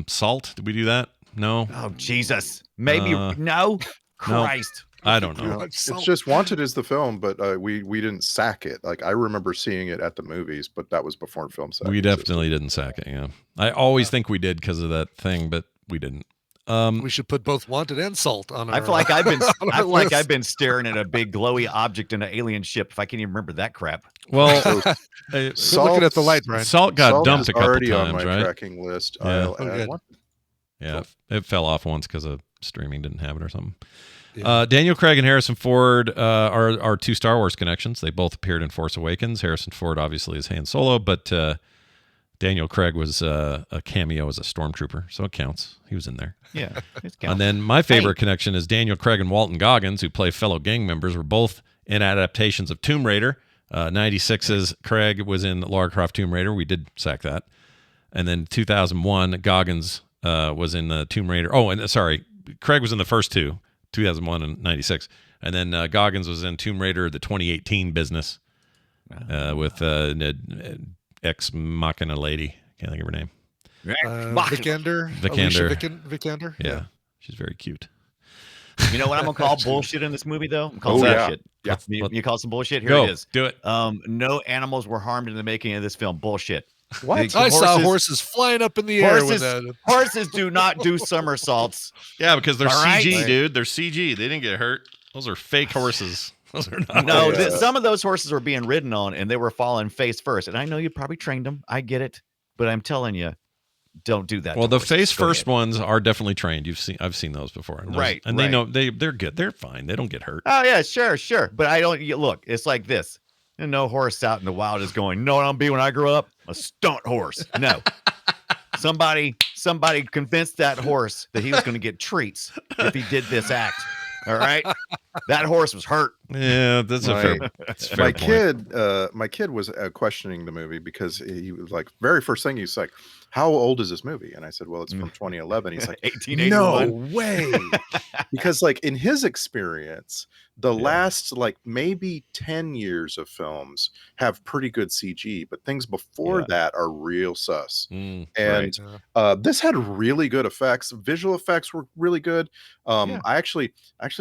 Salt. Did we do that? No. Oh, Jesus. Maybe. No? Christ. I don't know. It's just Wanted is the film, but we didn't sack it. Like I remember seeing it at the movies, but that was before film sack. We definitely didn't sack it. Yeah, I always think we did because of that thing, but we didn't. We should put both Wanted and Salt on our. I feel like I've been. on I our feel like list. I've been staring at a big glowy object in an alien ship. If I can't even remember that crap. Well, Good looking at the light, Brian. Salt got Salt dumped is a couple already times, on my right? tracking list. Yeah. I'll Oh, add good. one. Yeah, it fell off once because of streaming didn't have it or something. Yeah. Daniel Craig and Harrison Ford are two Star Wars connections. They both appeared in Force Awakens. Harrison Ford obviously is Han Solo, but Daniel Craig was a cameo as a stormtrooper, so it counts. He was in there. Yeah. And then my favorite connection is Daniel Craig and Walton Goggins, who play fellow gang members, were both in adaptations of Tomb Raider. 96's Craig was in Lara Croft Tomb Raider. We did sack that. And then 2001, Goggins was in the Tomb Raider. Oh, and sorry, Craig was in the first two, 2001 and 96. And then Goggins was in Tomb Raider, the 2018 business with ex machina lady. Can't think of her name. Vikander. Vikander. Vikander. Yeah. She's very cute. You know what I'm gonna call bullshit in this movie, though? I'm calling Oh, bullshit. yeah. You call some bullshit? Here Go. it is. Do it. No animals were harmed in the making of this film. Bullshit. What? The I saw horses flying up in the air with that. Horses do not do somersaults. Yeah, because they're All right. CG, dude. They're CG. They didn't get hurt. Those are fake horses. Those are not. No, Yeah. some of those horses were being ridden on, and they were falling face first. And I know you probably trained them. I get it, but I'm telling you, don't do that. Well, to the horses. face Go first ahead. ones are definitely trained. I've seen those before. And those- Right, and they right. know they're good. They're fine. They don't get hurt. Oh yeah, sure. But I don't look. It's like this. And no horse out in the wild is going. You know what I'm be when I grow up? A stunt horse. No. Somebody convinced that horse that he was going to get treats if he did this act. All right, that horse was hurt. Yeah, that's a fair. That's a fair point. My kid was questioning the movie because he was like, very first thing he's like, "How old is this movie?" And I said, "Well, it's from 2011." He's like, 1881. "No way!" Because like in his experience, the last like maybe 10 years of films have pretty good CG, but things before that are real sus. Mm, And this had really good effects. Visual effects were really good. I actually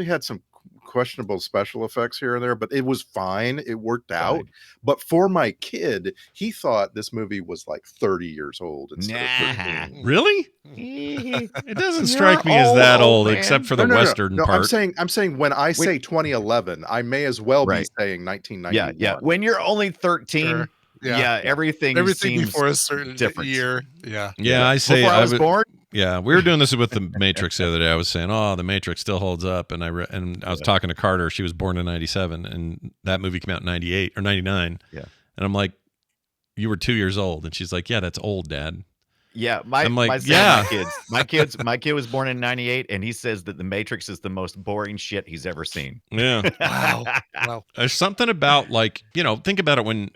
had some questionable special effects here and there, but it was fine. It worked out. Fine. But for my kid, he thought this movie was like 30 years old instead Nah. of 13. Really? It It doesn't strike me as that old, except for the western No, part. I'm saying when I say 2011, I may as well Right. be saying 1991. Yeah. When you're only 13, Sure. everything Everything seems before a certain different. year. Yeah. Yeah, I say Before I was born. Yeah, we were doing this with the Matrix the other day. I was saying, "Oh, the Matrix still holds up," and I was talking to Carter. She was born in '97, and that movie came out in '98 or '99. Yeah, and I'm like, "You were 2 years old," and she's like, "Yeah, that's old, Dad." Yeah, I'm like, my kid was born in '98, and he says that the Matrix is the most boring shit he's ever seen. Yeah, Wow. there's something about think about it when.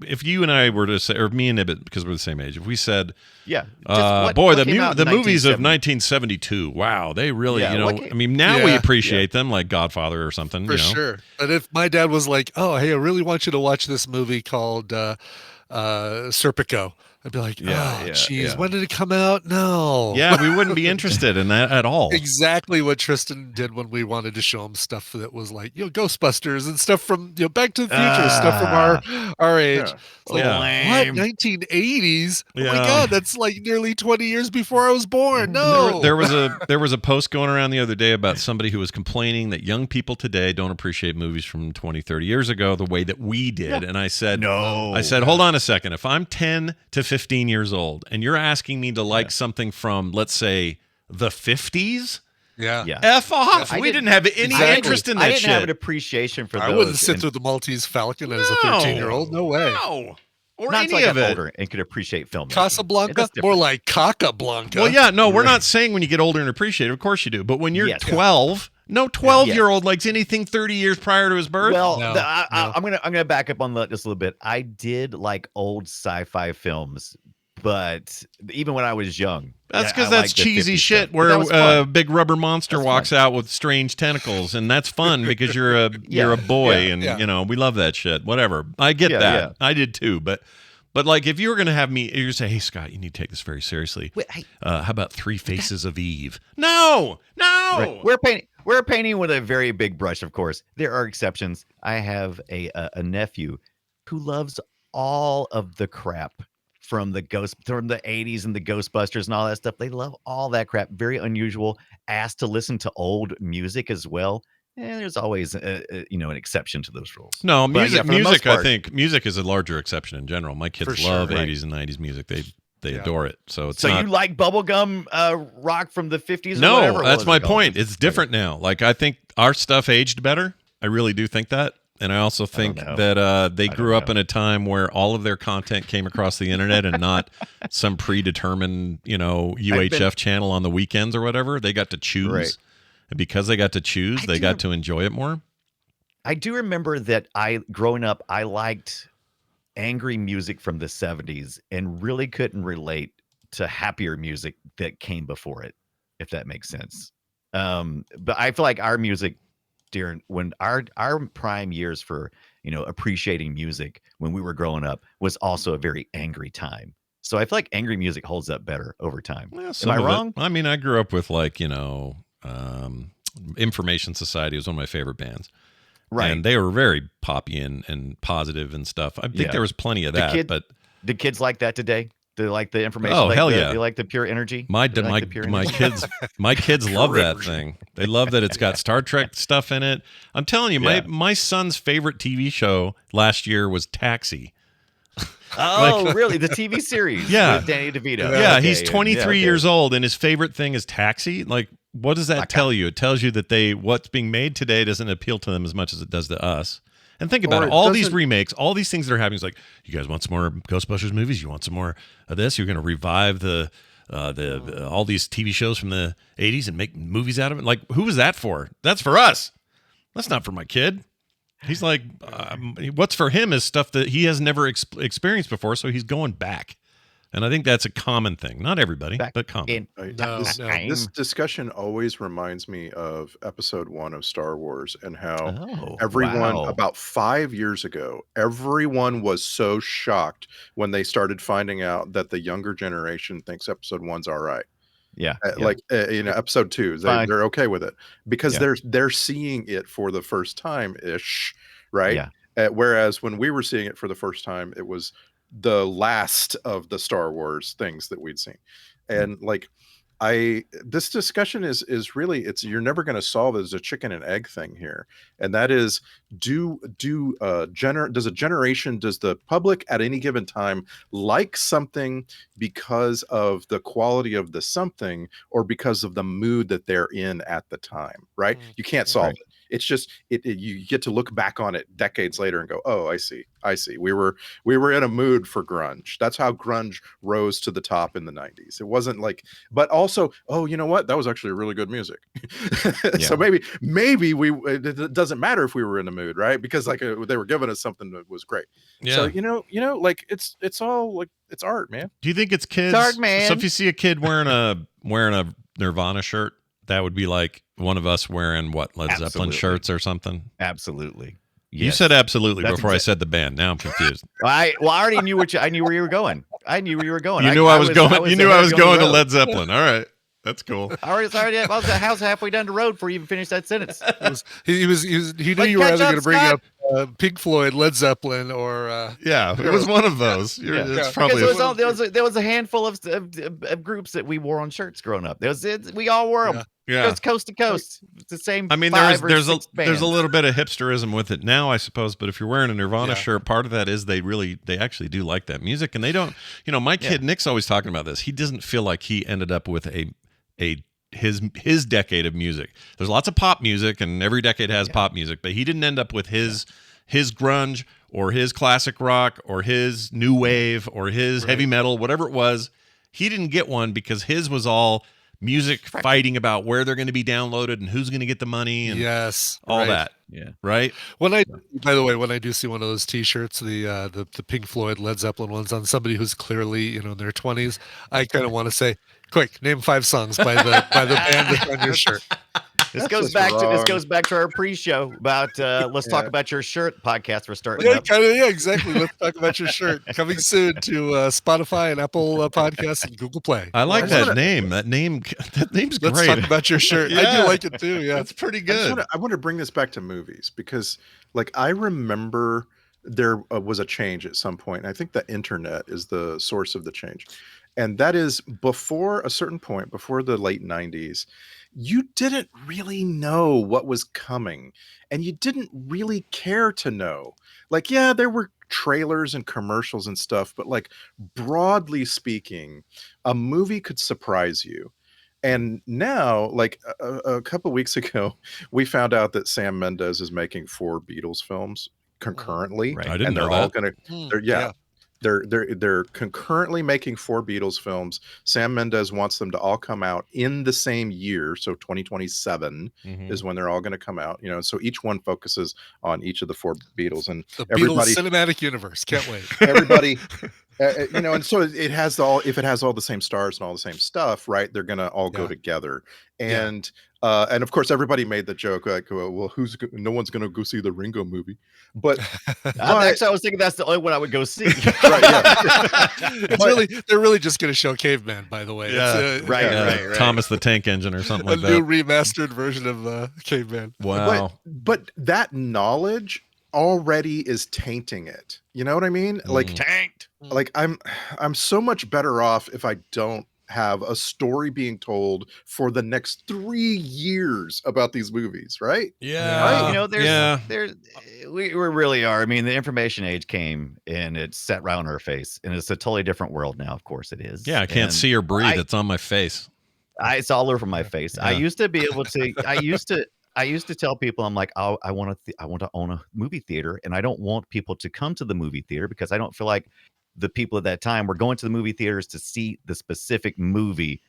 If you and I were to say, or me and Ibbot, because we're the same age, if we said, Yeah, the movies of 1972, wow, they really, I mean, now we appreciate them, like Godfather or something. For sure. But if my dad was like, "Oh, hey, I really want you to watch this movie called Serpico," I'd be like, geez, when did it come out? No. Yeah, we wouldn't be interested in that at all. Exactly what Tristan did when we wanted to show him stuff that was like, Ghostbusters and stuff from, Back to the Future, stuff from our age. Yeah. It's like, what? 1980s? Oh my Yeah. God, that's like nearly 20 years before I was born. No. There was a post going around the other day about somebody who was complaining that young people today don't appreciate movies from 20, 30 years ago the way that we did. And I said, hold on a second. If I'm 10 to 15 years old and you're asking me to like something from, let's say, the 50s, F off. We didn't have any interest in that I didn't shit. have an appreciation for those. I wouldn't sit through the Maltese Falcon as a 13-year-old. No way. No. Or Not any until I of got it. older and could appreciate film. Casablanca? More like Cockablanca. Well, yeah, no, we're not saying when you get older and appreciate it. Of course you do. But when you're 12, no 12-year-old likes anything 30 years prior to his birth. Well, I'm gonna back up on that just a little bit. I did like old sci-fi films, but even when I was young, that's because that's cheesy shit where a big rubber monster walks out with strange tentacles, and that's fun because you're a boy, and we love that shit. Whatever, I get that. I did too, but like if you were gonna have me, you say, "Hey Scott, you need to take this very seriously." How about Three Faces of Eve? No. Right. We're painting with a very big brush, of course. There are exceptions. I have a nephew who loves all of the crap from the 80s and the Ghostbusters and all that stuff. They love all that crap. Very unusual. Asked to listen to old music as well. There's always an exception to those rules. No, music. Part, I think music is a larger exception in general. My kids love 80s and 90s music. They adore it. So it's you like bubblegum rock from the 50s? No, or whatever? that's my point. It's different now. Like I think our stuff aged better. I really do think that. And I also think that they grew up in a time where all of their content came across the internet and not some predetermined, UHF channel on the weekends or whatever. They got to choose. Right. And because they got to choose, they got to enjoy it more. I do remember that growing up, I liked angry music from the 70s and really couldn't relate to happier music that came before it, if that makes sense. But I feel like our music when our prime years for appreciating music when we were growing up was also a very angry time. So I feel like angry music holds up better over time. Well, am I wrong? I mean, I grew up with Information Society was one of my favorite bands. Right. And they were very poppy and positive and stuff. I think there was plenty of that. But do kids like that today? Do they like the information? Oh, hell yeah. They like the pure energy? My kids love that thing. They love that it's got Star Trek stuff in it. I'm telling you, my son's favorite TV show last year was Taxi. Oh, really? The TV series with Danny DeVito. Yeah, okay. He's 23 years old, and his favorite thing is Taxi. Like, what does that tell you? It tells you that what's being made today doesn't appeal to them as much as it does to us. And think about it. All these remakes, all these things that are happening. It's like, you guys want some more Ghostbusters movies? You want some more of this? You're going to revive all these TV shows from the 80s and make movies out of it? Like, who was that for? That's for us. That's not for my kid. He's like, what's for him is stuff that he has never experienced before, so he's going back. And I think that's a common thing. Not everybody, but common. This discussion always reminds me of episode 1 of Star Wars and how everyone, about 5 years ago, everyone was so shocked when they started finding out that the younger generation thinks episode 1's all right. Yeah. Episode 2, Fine. they're okay with it because Yeah. they're seeing it for the first time ish, right? Yeah. Whereas when we were seeing it for the first time, it was the last of the Star Wars things that we'd seen, and like this discussion is really, it's, you're never going to solve it as a chicken and egg thing here, and that is, does a generation, does the public at any given time like something because of the quality of the something or because of the mood that they're in at the time, right? You can't solve Right. it. It's just you get to look back on it decades later and go, oh, I see. We were in a mood for grunge. That's how grunge rose to the top in the 90s. It wasn't like, but also, oh, you know what? That was actually really good music. So maybe it doesn't matter if we were in a mood, right? Because like they were giving us something that was great. Yeah. So like it's all like, it's art, man. Do you think it's kids? It's art, man. So if you see a kid wearing a Nirvana shirt, that would be like one of us wearing what, Led Zeppelin Absolutely. shirts or something? Absolutely. You Yes. said absolutely That's before I said the band. Now I'm confused. I already knew I knew where you were going. I knew where you were going. You knew I was going. You knew I was going to Led. Led Zeppelin. All right, that's cool. I was halfway down the road before you even finished that sentence. He knew Like, you were catch either up, going to bring Scott. up Pink Floyd, Led Zeppelin, or Yeah, it was one of those. It's Yeah. probably Because there was a handful of groups that we wore on shirts growing up. We all wore them. yeah. It was coast to coast. It's the same. I mean, there's there's a little bit of hipsterism with it now, I suppose. But if you're wearing a Nirvana shirt, part of that is they actually do like that music, and they don't. My kid Nick's always talking about this. He doesn't feel like he ended up with his decade of music. There's lots of pop music, and every decade has pop music, but he didn't end up with his grunge or his classic rock or his new wave or his heavy metal, whatever it was. He didn't get one because his was all music fighting about where they're going to be downloaded and who's going to get the money and all that. Yeah. Right. By the way, when I do see one of those T-shirts, the Pink Floyd, Led Zeppelin ones on somebody who's clearly in their 20s, I kind of want to say, quick, name 5 songs by the band that's on your shirt. This goes back to our pre-show about let's talk about your shirt podcast we're starting up. Exactly. Let's talk about your shirt. Coming soon to Spotify and Apple Podcasts and Google Play. I like that name. That name's great. Let's talk about your shirt. I do like it too. Yeah, that's pretty good. I want to bring this back to movies because, like, I remember there was a change at some point. And I think the internet is the source of the change, and that is before a certain point, before the late 90s. You didn't really know what was coming, and you didn't really care to know. Like, yeah, there were trailers and commercials and stuff, but like, broadly speaking, a movie could surprise you. And now, like a couple weeks ago, we found out that Sam Mendes is making 4 Beatles films concurrently. Right. I didn't and know they're all that. gonna, they're concurrently making 4 Beatles films. Sam Mendes wants them to all come out in the same year, so 2027 is when they're all going to come out. So each one focuses on each of the 4 Beatles, and the Beatles cinematic universe. Can't wait. Everybody, and so it has if it has all the same stars and all the same stuff, right? They're going to all go together, and of course everybody made the joke like, well, no one's going to go see the Ringo movie, but actually I was thinking that's the only one I would go see. Right, yeah. They're really just going to show Caveman, by the way. Yeah, right. Thomas the Tank Engine or something like that. A new remastered version of Caveman. Wow. But that knowledge already is tainting it. You know what I mean? Like tanked. Like I'm so much better off if I don't have a story being told for the next 3 years about these movies, right? Yeah. Right? We really are. I mean, the information age came and it's set right on our face, and it's a totally different world now. Of course it is. Yeah, I can't see or breathe. It's on my face. It's all over my face. Yeah. I used to be able to. I used to tell people, I'm like, oh, I want to own a movie theater, and I don't want people to come to the movie theater because I don't feel like the people at that time were going to the movie theaters to see the specific movie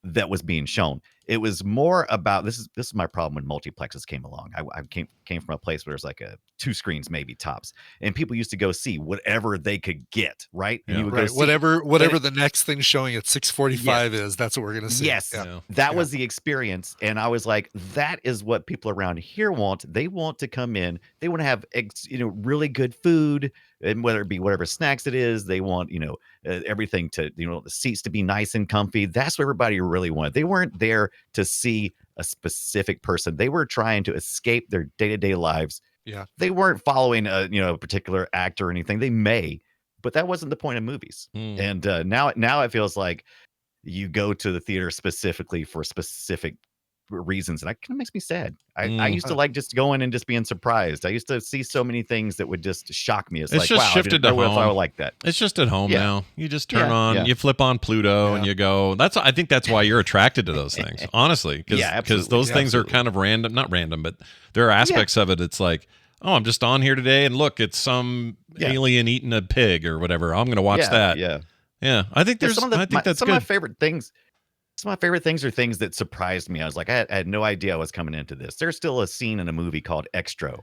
that was being shown. It was more about this is my problem when multiplexes came along. I came from a place where there's like 2 screens maybe tops, and people used to go see whatever they could get, right? And you would go Right. see Whatever the next thing showing at 6:45 is, that's what we're gonna see. Yes, Yeah. that was the experience, and I was like, that is what people around here want. They want to come in. They want to have really good food, and whether it be whatever snacks it is, they want everything to the seats to be nice and comfy. That's what everybody really wanted. They weren't there to see a specific person. They were trying to escape their day-to-day lives. Yeah. They weren't following a particular actor or anything. They may, but that wasn't the point of movies. And now it feels like you go to the theater specifically for specific reasons, and that kind of makes me sad. I used to like just going and just being surprised. I used to see so many things that would just shock me. It's like, just wow, shifted I to didn't know if I home. would like that. It's just at home now. You just turn Yeah, on, yeah. you flip on Pluto, and you go. I think that's why you're attracted to those things, honestly, because absolutely. those Yeah, things are absolutely. kind of random, not random, but there are aspects of it. It's like, oh, I'm just on here today, and look, it's some alien eating a pig or whatever. I'm going to watch that. Yeah. I think There's I think that's some good. of my favorite things. Some of my favorite things are things that surprised me. I was like, I had no idea I was coming into this. There's still a scene in a movie called Extra. I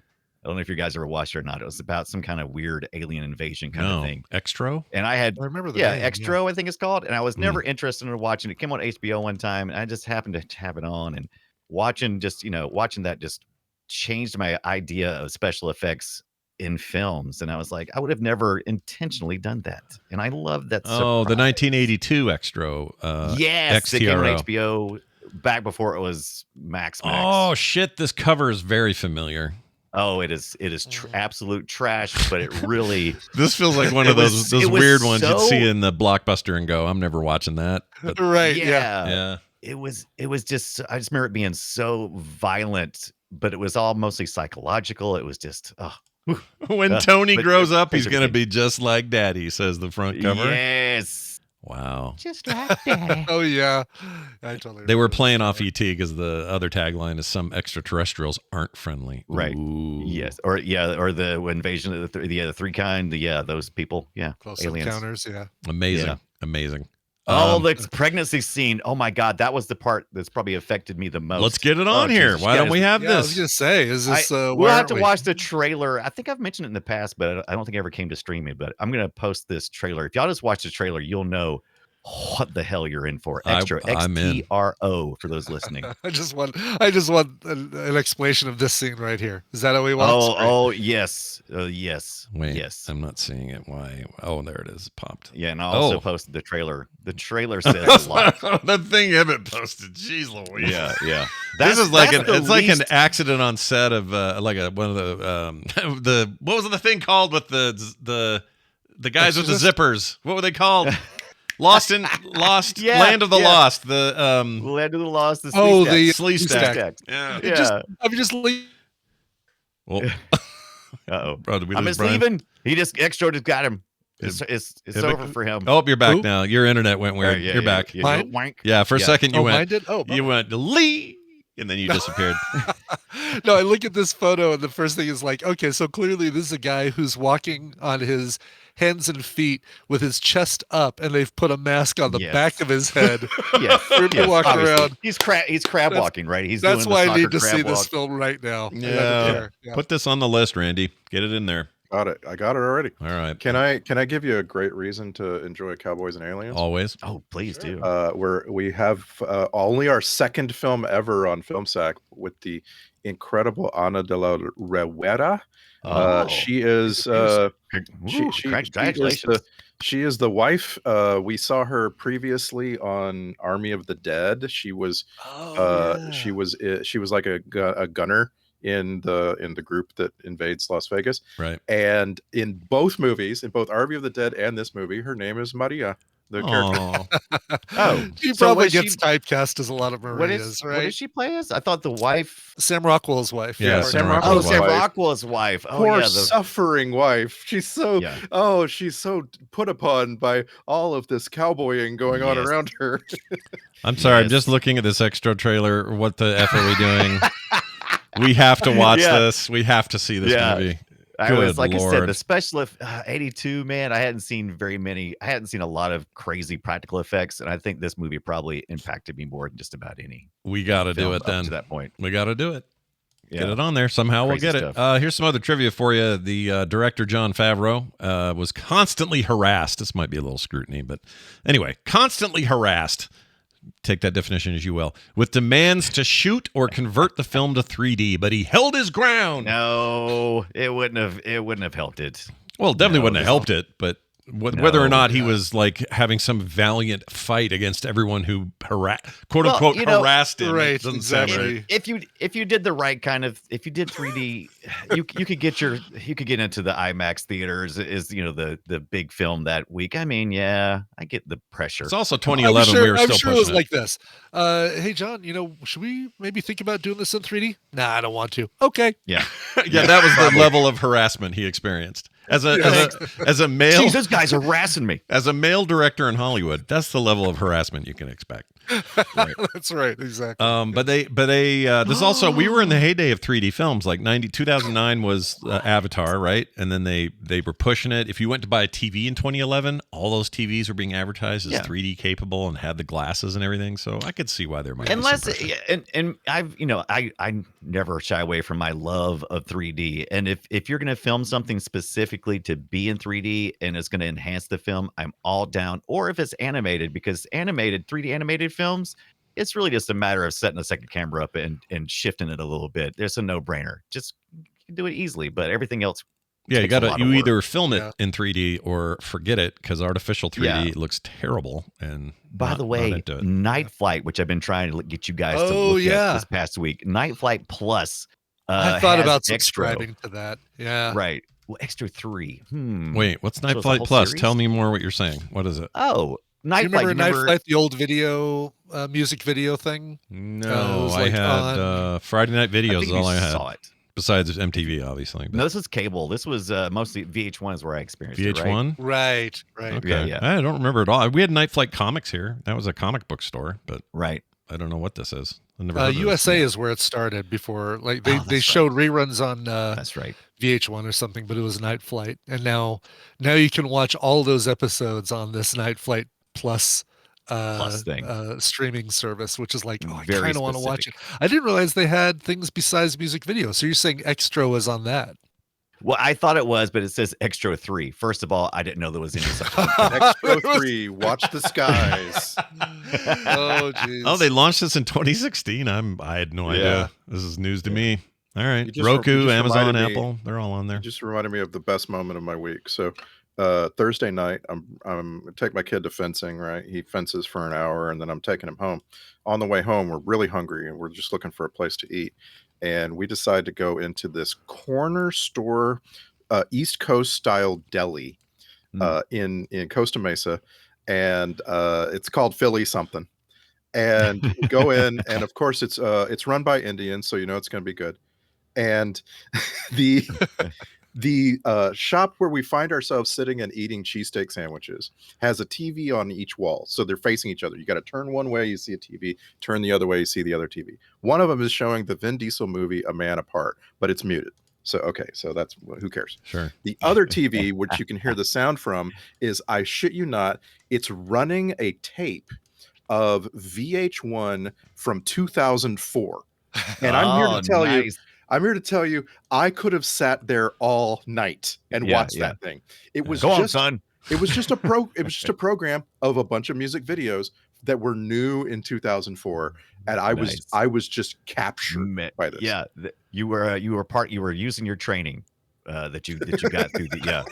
don't know if you guys ever watched it or not. It was about some kind of weird alien invasion kind of thing. Extra? And I had, I remember the name, Extra, I think it's called. And I was never interested in watching it. It came on HBO one time, and I just happened to have it on, and watching that just changed my idea of special effects in films. And I was like, I would have never intentionally done that. And I love that. Oh, the 1982 Extra. Yes, it came on XTRO. HBO back before it was Max. Oh shit! This cover is very familiar. Oh, it is absolute trash, but it really This feels like one of those it was weird ones you'd so- see in the Blockbuster and go, I'm never watching that. But, Right. yeah. It was just, I just remember it being so violent, but it was all mostly psychological. It was just when Tony but grows up, he's picture going to me. be just like Daddy, says the front cover. Yes. Wow. Just like Daddy. Oh yeah. I totally They were remember playing that. off ET because the other tagline is some extraterrestrials aren't friendly. Right. Ooh. Yes. Or the invasion of the three kind. Those people. Yeah. Close aliens. encounters. Yeah. Amazing. Yeah. Amazing. Oh, the pregnancy scene. Oh my God. That was the part that's probably affected me the most. Let's get it on Oh, here. Jesus, Why don't guys. we have Yeah, I was this? gonna say, is this? We'll why have aren't to we? watch the trailer. I think I've mentioned it in the past, but I don't think it ever came to streaming. But I'm gonna post this trailer. If y'all just watch the trailer, you'll know what the hell you're in for. Extra I'm in. XTRO for those listening. I just want an explanation of this scene right here. Is that how we want? Oh yes, yes, Wait, yes. I'm not seeing it. Why? Oh, there it is. Popped. Yeah, and I also Oh. posted the trailer. The trailer says a lot. That thing you haven't posted. Jeez Louise. Yeah. This is like that's it's the like an least- accident on set of one of the the what was the thing called with the guys with the zippers? What were they called? Lost Yeah, Land of the yeah. Lost. The Land of the Lost. The Oh, the Slee stack. stack. Yeah. It just, I'm just leaving. Well, Uh-oh. bro, did we I'm lose just Brian? leaving. He just just got him. It's over for him. Oh, you're back Who? now. Your internet went weird. Yeah, you're back. Yeah, Mine? wank. Yeah, for a Yeah. second you Oh, mine went. did. Oh, You went Lee, and then you disappeared. no, I look at this photo and the first thing is like, okay, so clearly this is a guy who's walking on his hands and feet with his chest up, and they've put a mask on the Yes. back of his head. Yes. For him to yes, walk obviously. around. He's crab walking, right? He's That's doing the why I soccer need to crab see this walk. film right now. Yeah. Yeah. Put this on the list, Randy. Get it in there. Got it. I got it already. All right. Can I give you a great reason to enjoy Cowboys and Aliens? Always. Oh, please do. We have only our second film ever on FilmSack with the incredible Ana de la Rivera. She is Congratulations. she is the wife. We saw her previously on Army of the Dead. She was she was like a gunner in the group that invades Las Vegas. Right. And in both movies, in both Army of the Dead and this movie, her name is Maria. The character. Oh, Oh, She so probably was gets she- typecast as a lot of what Marias, what right? did she play as? I thought the wife. Sam Rockwell's wife. Yeah, Sam Sam Rockwell's Oh, Sam wife. Rockwell's wife. Oh, Poor yeah. suffering wife. She's so Yeah. she's so put upon by all of this cowboying going on Yes. around her. I'm sorry. I'm Yes. just looking at this extra trailer. What the F are we doing? We have to watch Yeah. this. We have to see this Yeah. movie. I was Good like I said, Lord. the special 82, man. I hadn't seen a lot of crazy practical effects, and I think this movie probably impacted me more than just about any We got to do film it up then. to that point. We got to do it. Get Yeah. it on there. Somehow we'll Crazy get stuff. it. Here's some other trivia for you. The director, Jon Favreau, was constantly harassed. This might be a little scrutiny, but anyway, constantly harassed. Take that definition as you will, with demands to shoot or convert the film to 3D, but he held his ground. No, it wouldn't have helped it. Well, definitely No, wouldn't have this- helped it, but whether or No, not he was like having some valiant fight against everyone who quote Well, unquote you know, harassed him. right, It doesn't sound exactly. right. If you did the right kind of, if you did 3D, you could get into the IMAX theaters, is the big film that week. I mean, yeah, I get the pressure. It's also 2011. We were I'm still sure it was pushing like this. Hey, John, should we maybe think about doing this in 3D? Nah, I don't want to. Okay. Yeah, Yeah, that was the level of harassment he experienced as a male. Jeez, those guys are harassing me. As a male director in Hollywood, that's the level of harassment you can expect. That's right. Exactly. But they this is also, we were in the heyday of 3D films. Like 2009 was Avatar, right? And then they were pushing it. If you went to buy a TV in 2011, all those TVs were being advertised as 3D capable and had the glasses and everything. So I could see why there might be some pressure. and I never shy away from my love of 3D. And if you're going to film something specifically to be in 3D and it's going to enhance the film, I'm all down. Or if it's animated, because 3D animated films, it's really just a matter of setting the second camera up and shifting it a little bit. There's a no-brainer. Just you can do it easily, but everything else. Yeah, takes a lot of work. either film it in 3D or forget it, because artificial 3D looks terrible. And by the way, Night Flight, which I've been trying to get you guys to look at this past week, Night Flight Plus. I thought has about Extra. subscribing to that. Yeah. Right. Well, Extra 3. Wait, what's Night So it's a Flight whole Plus? series? Tell me more what you're saying. What is it? Oh, Do Night you Flight. remember Night Flight, the old video, music video thing? No, was I like had Friday Night Videos is all I had. Saw it. Besides MTV, obviously. But No, this was cable. This was mostly VH1 is where I experienced it, right? VH1? Right. Okay. Yeah. I don't remember at all. We had Night Flight Comics here. That was a comic book store, but Right. I don't know what this is. I never heard of this. USA is where it started before. Like they that's showed reruns on That's right. VH1 or something, but it was Night Flight. And now you can watch all those episodes on this Night Flight Plus thing. Streaming service, which is like, I Very kind of want to watch it. I didn't realize they had things besides music videos. So you're saying Extra was on that? Well, I thought it was, but it says Extra 3. First of all, I didn't know there was any such thing. Extra 3, watch the skies. Oh, geez. Oh, they launched this in 2016. I had no idea. This is news to me. All right. You just Roku, Amazon, reminded me- Apple, they're all on there. It just reminded me of the best moment of my week. So Thursday night, I'm take my kid to fencing, right? He fences for an hour and then I'm taking him home. On the way home, we're really hungry and we're just looking for a place to eat. And we decide to go into this corner store, East Coast style deli in Costa Mesa. And it's called Philly something. And we go in, and of course it's run by Indians, so it's going to be good. And the shop where we find ourselves sitting and eating cheesesteak sandwiches has a TV on each wall. So they're facing each other. You got to turn one way, you see a TV, turn the other way, you see the other TV. One of them is showing the Vin Diesel movie, A Man Apart, but it's muted. So, okay, so that's, who cares? Sure. The other TV, which you can hear the sound from, is, I shit you not, it's running a tape of VH1 from 2004. And I'm here to tell you, I could have sat there all night and watched that thing. It was Go on, son. It was just a program of a bunch of music videos that were new in 2004, and I was just captured by this. Yeah, you were using your training that you got through the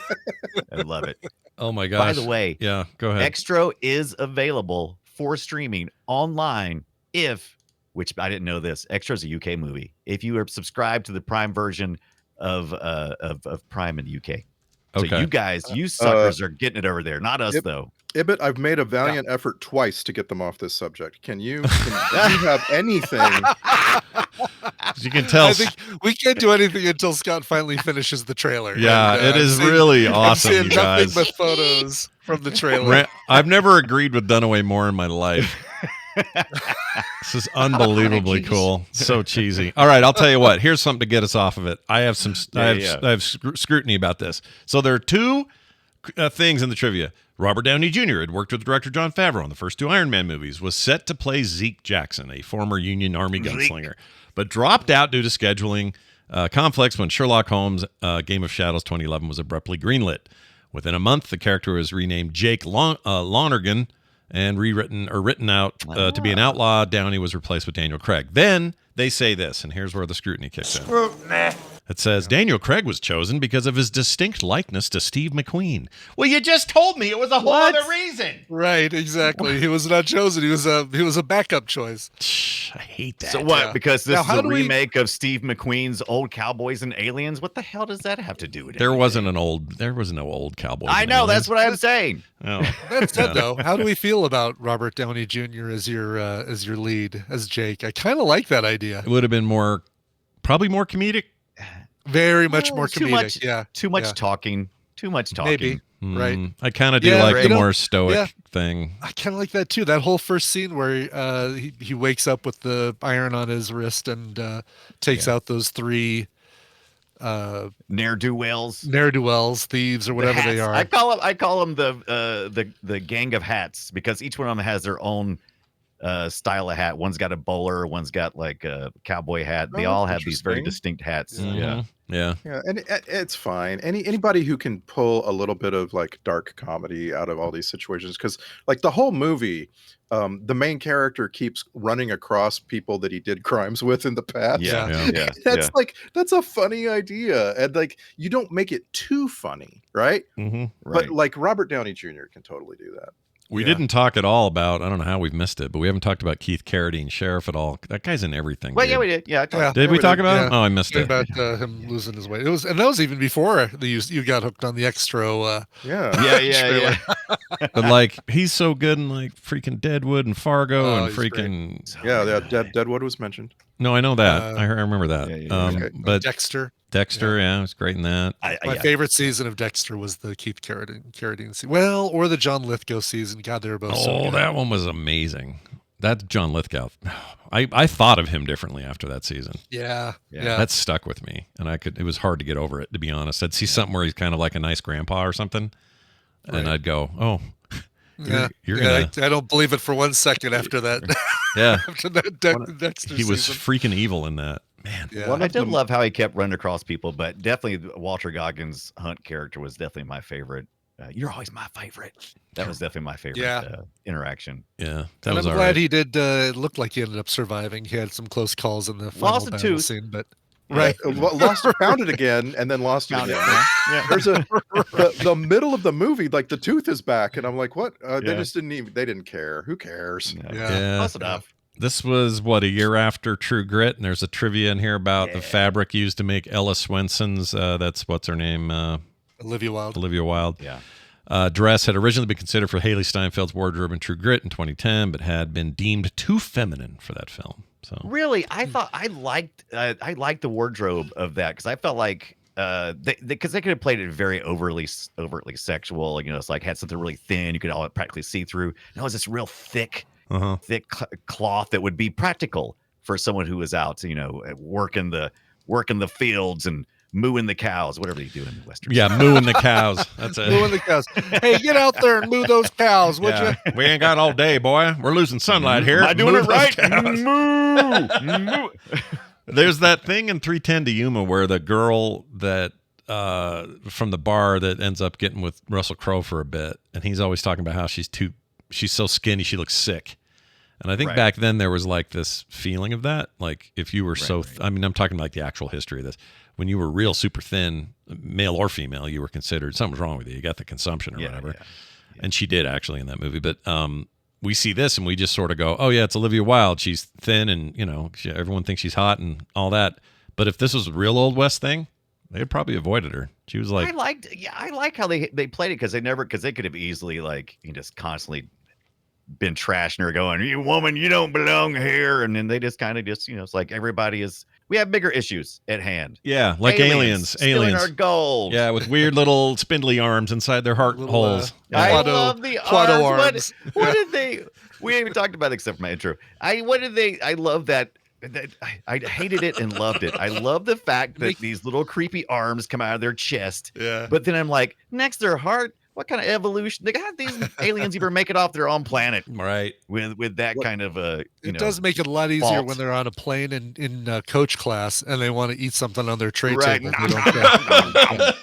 I love it. Oh my gosh. By the way, yeah, go ahead. Extra is available for streaming online which I didn't know this. Extra is a UK movie. If you are subscribed to the Prime version of Prime in the UK. So Okay. you guys, you suckers are getting it over there. Not us though. Ibit, I've made a valiant effort twice to get them off this subject. Can you have anything? You can tell. I think we can't do anything until Scott finally finishes the trailer. Yeah, And, it is I'm seeing- really I'm awesome, seeing you nothing guys. but photos from the trailer. I've never agreed with Dunaway more in my life. This is unbelievably cool. So cheesy. All right, I'll tell you what. Here's something to get us off of it. I have some. I have scrutiny about this. So there are two things in the trivia. Robert Downey Jr. had worked with director Jon Favreau on the first two Iron Man movies. Was set to play Zeke Jackson, a former Union Army gunslinger, but dropped out due to scheduling conflicts when Sherlock Holmes' Game of Shadows 2011 was abruptly greenlit. Within a month, the character was renamed Jake Lonergan and written out to be an outlaw. Downey was replaced with Daniel Craig. Then they say this, and here's where the scrutiny kicks in. It says Daniel Craig was chosen because of his distinct likeness to Steve McQueen. Well, you just told me it was a whole other reason. Right, exactly. He was not chosen. He was a backup choice. I hate that. So what? Because this is a remake of Steve McQueen's old Cowboys and Aliens. What the hell does that have to do with it? There was no old Cowboys. I know. That's what I'm saying. Oh. That said, though, how do we feel about Robert Downey Jr. as your lead, as Jake? I kind of like that idea. It would have been probably more comedic. Very much more comedic. Too much talking. Too much talking. Maybe. Right. I kind of do like the more stoic thing. I kind of like that too. That whole first scene where he wakes up with the iron on his wrist and takes out those three ne'er-do-wells, thieves, or whatever they are. I call them the gang of hats, because each one of them has their own style of hat. One's got a bowler, one's got like a cowboy hat. They all have these very distinct hats. Mm-hmm. Yeah, and it's fine. Anybody who can pull a little bit of like dark comedy out of all these situations, because like the whole movie, the main character keeps running across people that he did crimes with in the past. That's a funny idea, and like you don't make it too funny, right? Mm-hmm. But like Robert Downey Jr. can totally do that. We didn't talk at all about, I don't know how we've missed it, but we haven't talked about Keith Carradine, Sheriff, at all. That guy's in everything. Well, dude. yeah, we did. Yeah, did we talk about him? Oh, I missed it. About him losing his weight. And that was even before you got hooked on the extra. Yeah. But like, he's so good in like freaking Deadwood and Fargo and freaking. Deadwood was mentioned. No, I know that. I remember that. But Dexter. Yeah, was great in that. My favorite season of Dexter was the Keith Carradine season. Well, or the John Lithgow season. God, they were both so good. That one was amazing. That John Lithgow. I thought of him differently after that season. Yeah. That stuck with me, and it was hard to get over it, to be honest. I'd see something where he's kind of like a nice grandpa or something, and I'd go, "Oh, you're gonna." I don't believe it for 1 second after that. Yeah, after that Dexter he was season. freaking evil in that. Man, I did love how he kept running across people, but definitely Walter Goggins' Hunt character was definitely my favorite. You're always my favorite. That was definitely my favorite interaction. Yeah, I'm glad he did. It looked like he ended up surviving. He had some close calls in the final battle scene, but lost found it again, and then lost it again. Yeah. There's the middle of the movie, like the tooth is back, and I'm like, what? They just didn't care. Who cares? Close enough. This was a year after True Grit, and there's a trivia in here about the fabric used to make Ella Swenson's. That's what's her name? Olivia Wilde. Yeah. Dress had originally been considered for Haley Steinfeld's wardrobe in True Grit in 2010, but had been deemed too feminine for that film. So really, I thought I liked the wardrobe of that, because I felt like because they could have played it very overtly sexual. You know, it's like had something really thin you could all practically see through. And it was this real thick cloth that would be practical for someone who was out, working the fields and mooing the cows, whatever you do in the Western. Yeah, mooing the cows. That's it. Mooing the cows. Hey, get out there and moo those cows, would you? We ain't got all day, boy. We're losing sunlight here. Am I doing it right? Moo. There's that thing in 310 to Yuma where the girl that from the bar that ends up getting with Russell Crowe for a bit, and he's always talking about how she's so skinny she looks sick. And I think back then there was like this feeling of that, like if you were I'm talking like the actual history of this. When you were real super thin, male or female, you were considered something's wrong with you. You got the consumption or whatever. Yeah. And she did actually in that movie. But we see this and we just sort of go, oh yeah, it's Olivia Wilde. She's thin and everyone thinks she's hot and all that. But if this was a real Old West thing, they'd probably avoided her. She was like, I like how they played it, because they could have easily just constantly been trashing her, going, "You woman, you don't belong here," and then they just kind of it's like we have bigger issues at hand. Yeah, like aliens our gold. Yeah, with weird little spindly arms inside their heart holes. I love the arms. What did they? We ain't even talked about it except for my intro. I love that. I hated it and loved it. I love the fact that these little creepy arms come out of their chest. Yeah. But then I'm like, next their heart. What kind of evolution? They got these aliens even make it off their own planet Right. with that kind of It does make it a lot easier fault. when they're on a plane in coach class and they want to eat something on their tray Right. table. They don't care.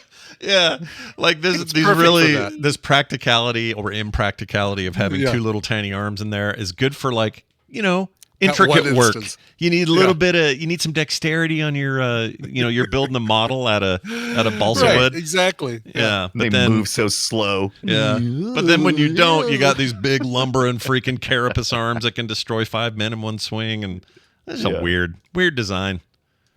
Yeah, like It's these perfect really for that. this practicality or impracticality of having Yeah. two little tiny arms in there is good for like That intricate one work. instance. You need a little bit of you need some dexterity on your you're building a model out of balsa Right, wood. exactly. Yeah, They but then move so slow. yeah, but then when you don't, you got these big lumbering freaking carapace arms that can destroy 5 men in one swing, and that's a Yeah. weird design.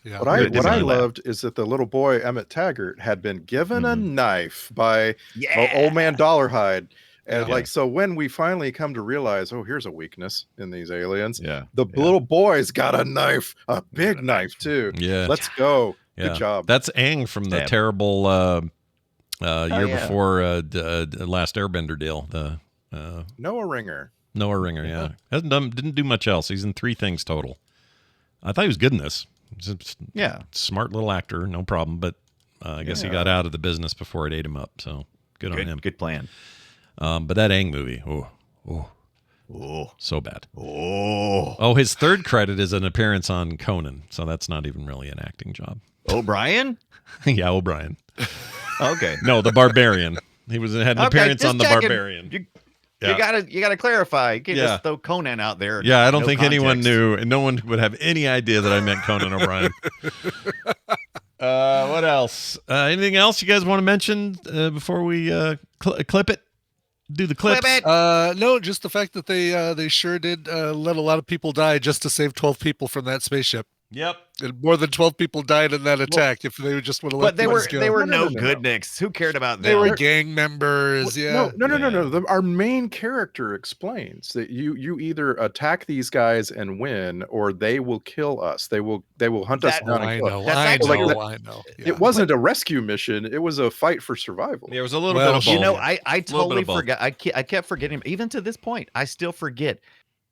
Yeah. What I design that. loved is that the little boy Emmett Taggart had been given a Mm-hmm. knife by Yeah. old man Dollarhide, and Yeah. like so when we finally come to realize, oh, here's a weakness in these aliens. Yeah. The little boy's got a knife, a big knife too. Yeah, Let's go. yeah. Good job. That's Aang from the Yeah. terrible year yeah. before the last Airbender deal. The Noah Ringer. Noah Ringer, yeah. Didn't do much else. He's in 3 things total. I thought he was good in this. He's a Yeah. smart little actor, no problem. But I guess he got out of the business before it ate him up. So good on him. Good plan. But that Aang movie, Oh. so bad. Oh. Oh, his third credit is an appearance on Conan. So that's not even really an acting job. O'Brien? Yeah, O'Brien. Okay. No, the Barbarian. He had an appearance just on the checking. Barbarian. You Yeah. gotta clarify. You can't Yeah. just throw Conan out there. Yeah, I don't No think anyone context. knew, and no one would have any idea that I meant Conan O'Brien. What else? Anything else you guys want to mention before we clip it? Do the clips? Clip it. No, just the fact that they sure did let a lot of people die just to save 12 people from that spaceship. Yep. And more than 12 people died in that attack if they just would have let But they people were go. no, No. good nicks. Who cared about They them? were gang members, yeah. No. Our main character explains that you either attack these guys and win, or they will kill us. They will hunt us That- down. I and kill us. know, That's I actually- know, I know. Yeah. It wasn't a rescue mission. It was a fight for survival. There was a little Well, bit of both. You know, I Little bit totally of both. forgot. I kept forgetting. Even to this point, I still forget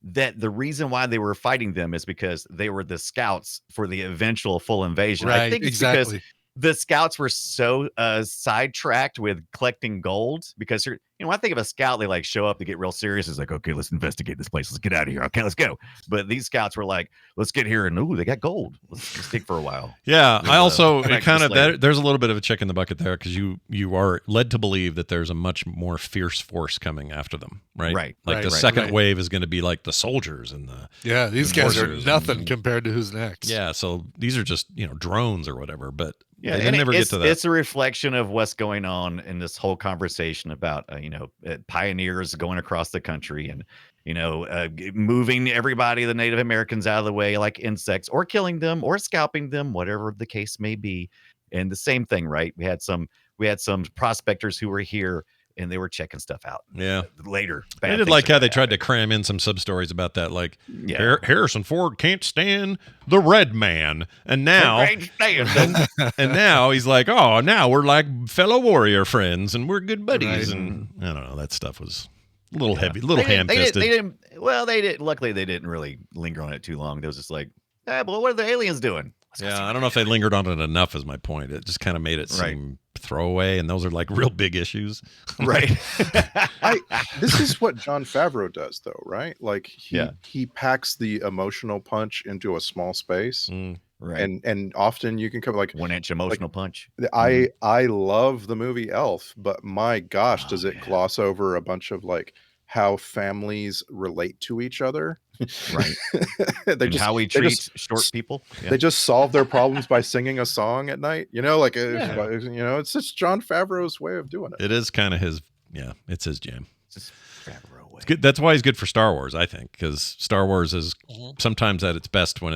that the reason why they were fighting them is because they were the scouts for the eventual full invasion. I Right, think it's exactly. because the scouts were so sidetracked with collecting gold. Because when I think of a scout, they like show up, they get real serious. It's like, okay, let's investigate this place. Let's get out of here. Okay, let's go. But these scouts were like, let's get here and they got gold. Let's dig for a while. Yeah, I also back to kind of slavery. there's a little bit of a chick in the bucket there because you are led to believe that there's a much more fierce force coming after them, right? Right, Like right, the right, second right. wave is going to be like the soldiers and the Yeah, these guys are Enforcers nothing and- compared to who's next. yeah. So these are just drones or whatever, but Yeah, they and didn't never get it's, to that. it's a reflection of what's going on in this whole conversation about pioneers going across the country and moving everybody, the Native Americans, out of the way like insects, or killing them, or scalping them, whatever the case may be. And the same thing, right? We had some prospectors who were here and they were checking stuff out. Yeah. Later, I bad did things like are how they gonna tried to happen. cram in some sub stories about that, like Yeah. Harrison Ford can't stand the red man, and now Great stand. and now he's like, oh, now we're like fellow warrior friends and we're good buddies, Right. and I don't know, that stuff was a little heavy, a They little didn't- ham-fisted. They didn't. Well, they didn't. Luckily, they didn't really linger on it too long. They was just like, but what are the aliens doing? Let's go see Yeah, what I don't know if they lingered on it enough. Is my point. It just kind of made it Right. seem throwaway, and those are like real big issues. Right. This is what John Favreau does, though, right? Like Yeah. he packs the emotional punch into a small space, Mm. Right. and often you can come like 1-inch emotional punch. I love the movie Elf, but my gosh, does it yeah. gloss over a bunch of like how families relate to each other? Right. they And just how we they treat just- short people. Yeah. They just solve their problems by singing a song at night. Yeah. It's just John Favreau's way of doing it. It is kind of his. Yeah, it's his jam. Just Favreau way. It's good. That's why he's good for Star Wars, I think, because Star Wars is Mhm. sometimes at its best when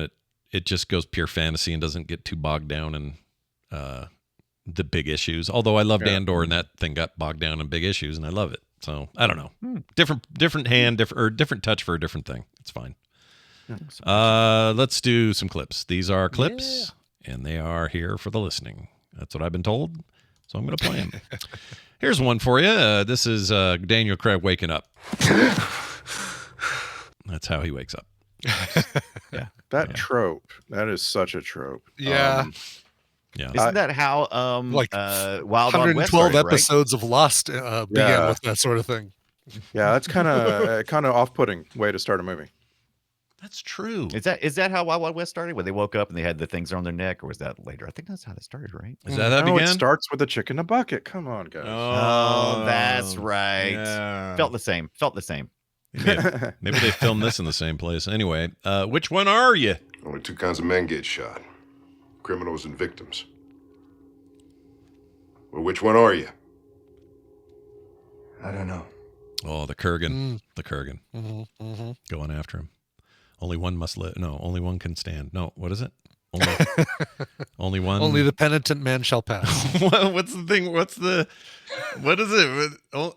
it just goes pure fantasy and doesn't get too bogged down in the big issues. Although I loved Yeah. Andor, and that thing got bogged down in big issues, and I love it. So I don't know. Hmm. Different hand, different touch for a different thing. It's fine. Let's do some clips. These are clips, and they are here for the listening. That's what I've been told, so I'm going to play them. Here's one for you. This is Daniel Craig waking up. That's how he wakes up. That trope. That is such a trope. Yeah. Yeah. Isn't that how like Wild Wild 112 West started, right? episodes of Lost began Yeah. with that sort of thing. Yeah, that's kind of off-putting way to start a movie. That's true. Is that how Wild Wild West started? When they woke up and they had the things around their neck, or was that later? I think that's how that started, right? Is that how it No, began? it starts with a chick in a bucket. Come on, guys. Oh, that's right. Yeah. Felt the same. Maybe they filmed this in the same place. Anyway, which one are you? Only two kinds of men get shot. Criminals and victims. Well, which one are you? I don't know. Oh, the Kurgan. The Kurgan. Going after him. Only one must live. No, only one can stand. No, what is it? Only one. Only the penitent man shall pass. What's the thing? What is it? Oh,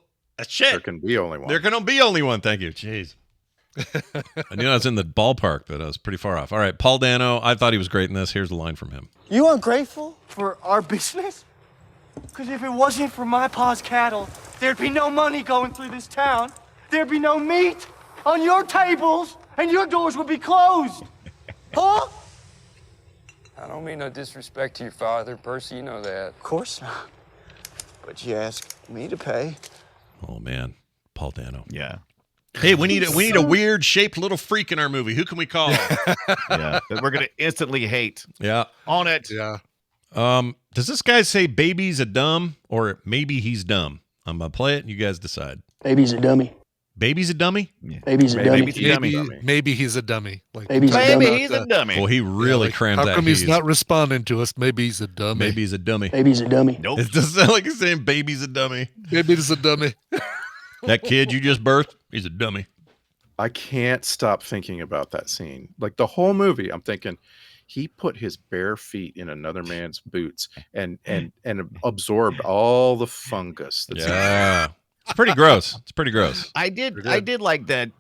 shit. There can be only one. There can be only one. Thank you. Jeez. I knew I was in the ballpark, but I was pretty far off. All right, Paul Dano. I thought he was great in this. Here's a line from him. You ungrateful for our business? Because if it wasn't for my pa's cattle, there'd be no money going through this town. There'd be no meat on your tables, and your doors would be closed. Huh? I don't mean no disrespect to your father, Percy. You know that. Of course not. But you ask me to pay. Oh man, Paul Dano. Yeah. Hey, we need a weird shaped little freak in our movie. Who can we call? Yeah. That we're gonna instantly hate. Yeah. On it. Yeah. Does this guy say baby's a dumb or maybe he's dumb? I'm gonna play it and you guys decide. Baby's a dummy. Baby's a dummy? Yeah. Baby's a dummy. Baby's a dummy. Maybe he's a dummy. Like, Baby's a dummy. Maybe he's a dummy. Well, he really crams how that. come he's not responding to us? Maybe he's a dummy. Maybe he's a dummy. Baby's a dummy. Nope. It doesn't sound like he's saying baby's a dummy. Maybe he's a dummy. That kid you just birthed, he's a dummy. I can't stop thinking about that scene. Like the whole movie, I'm thinking he put his bare feet in another man's boots and absorbed all the fungus. That's Yeah. It's pretty gross. It's pretty gross. I did like that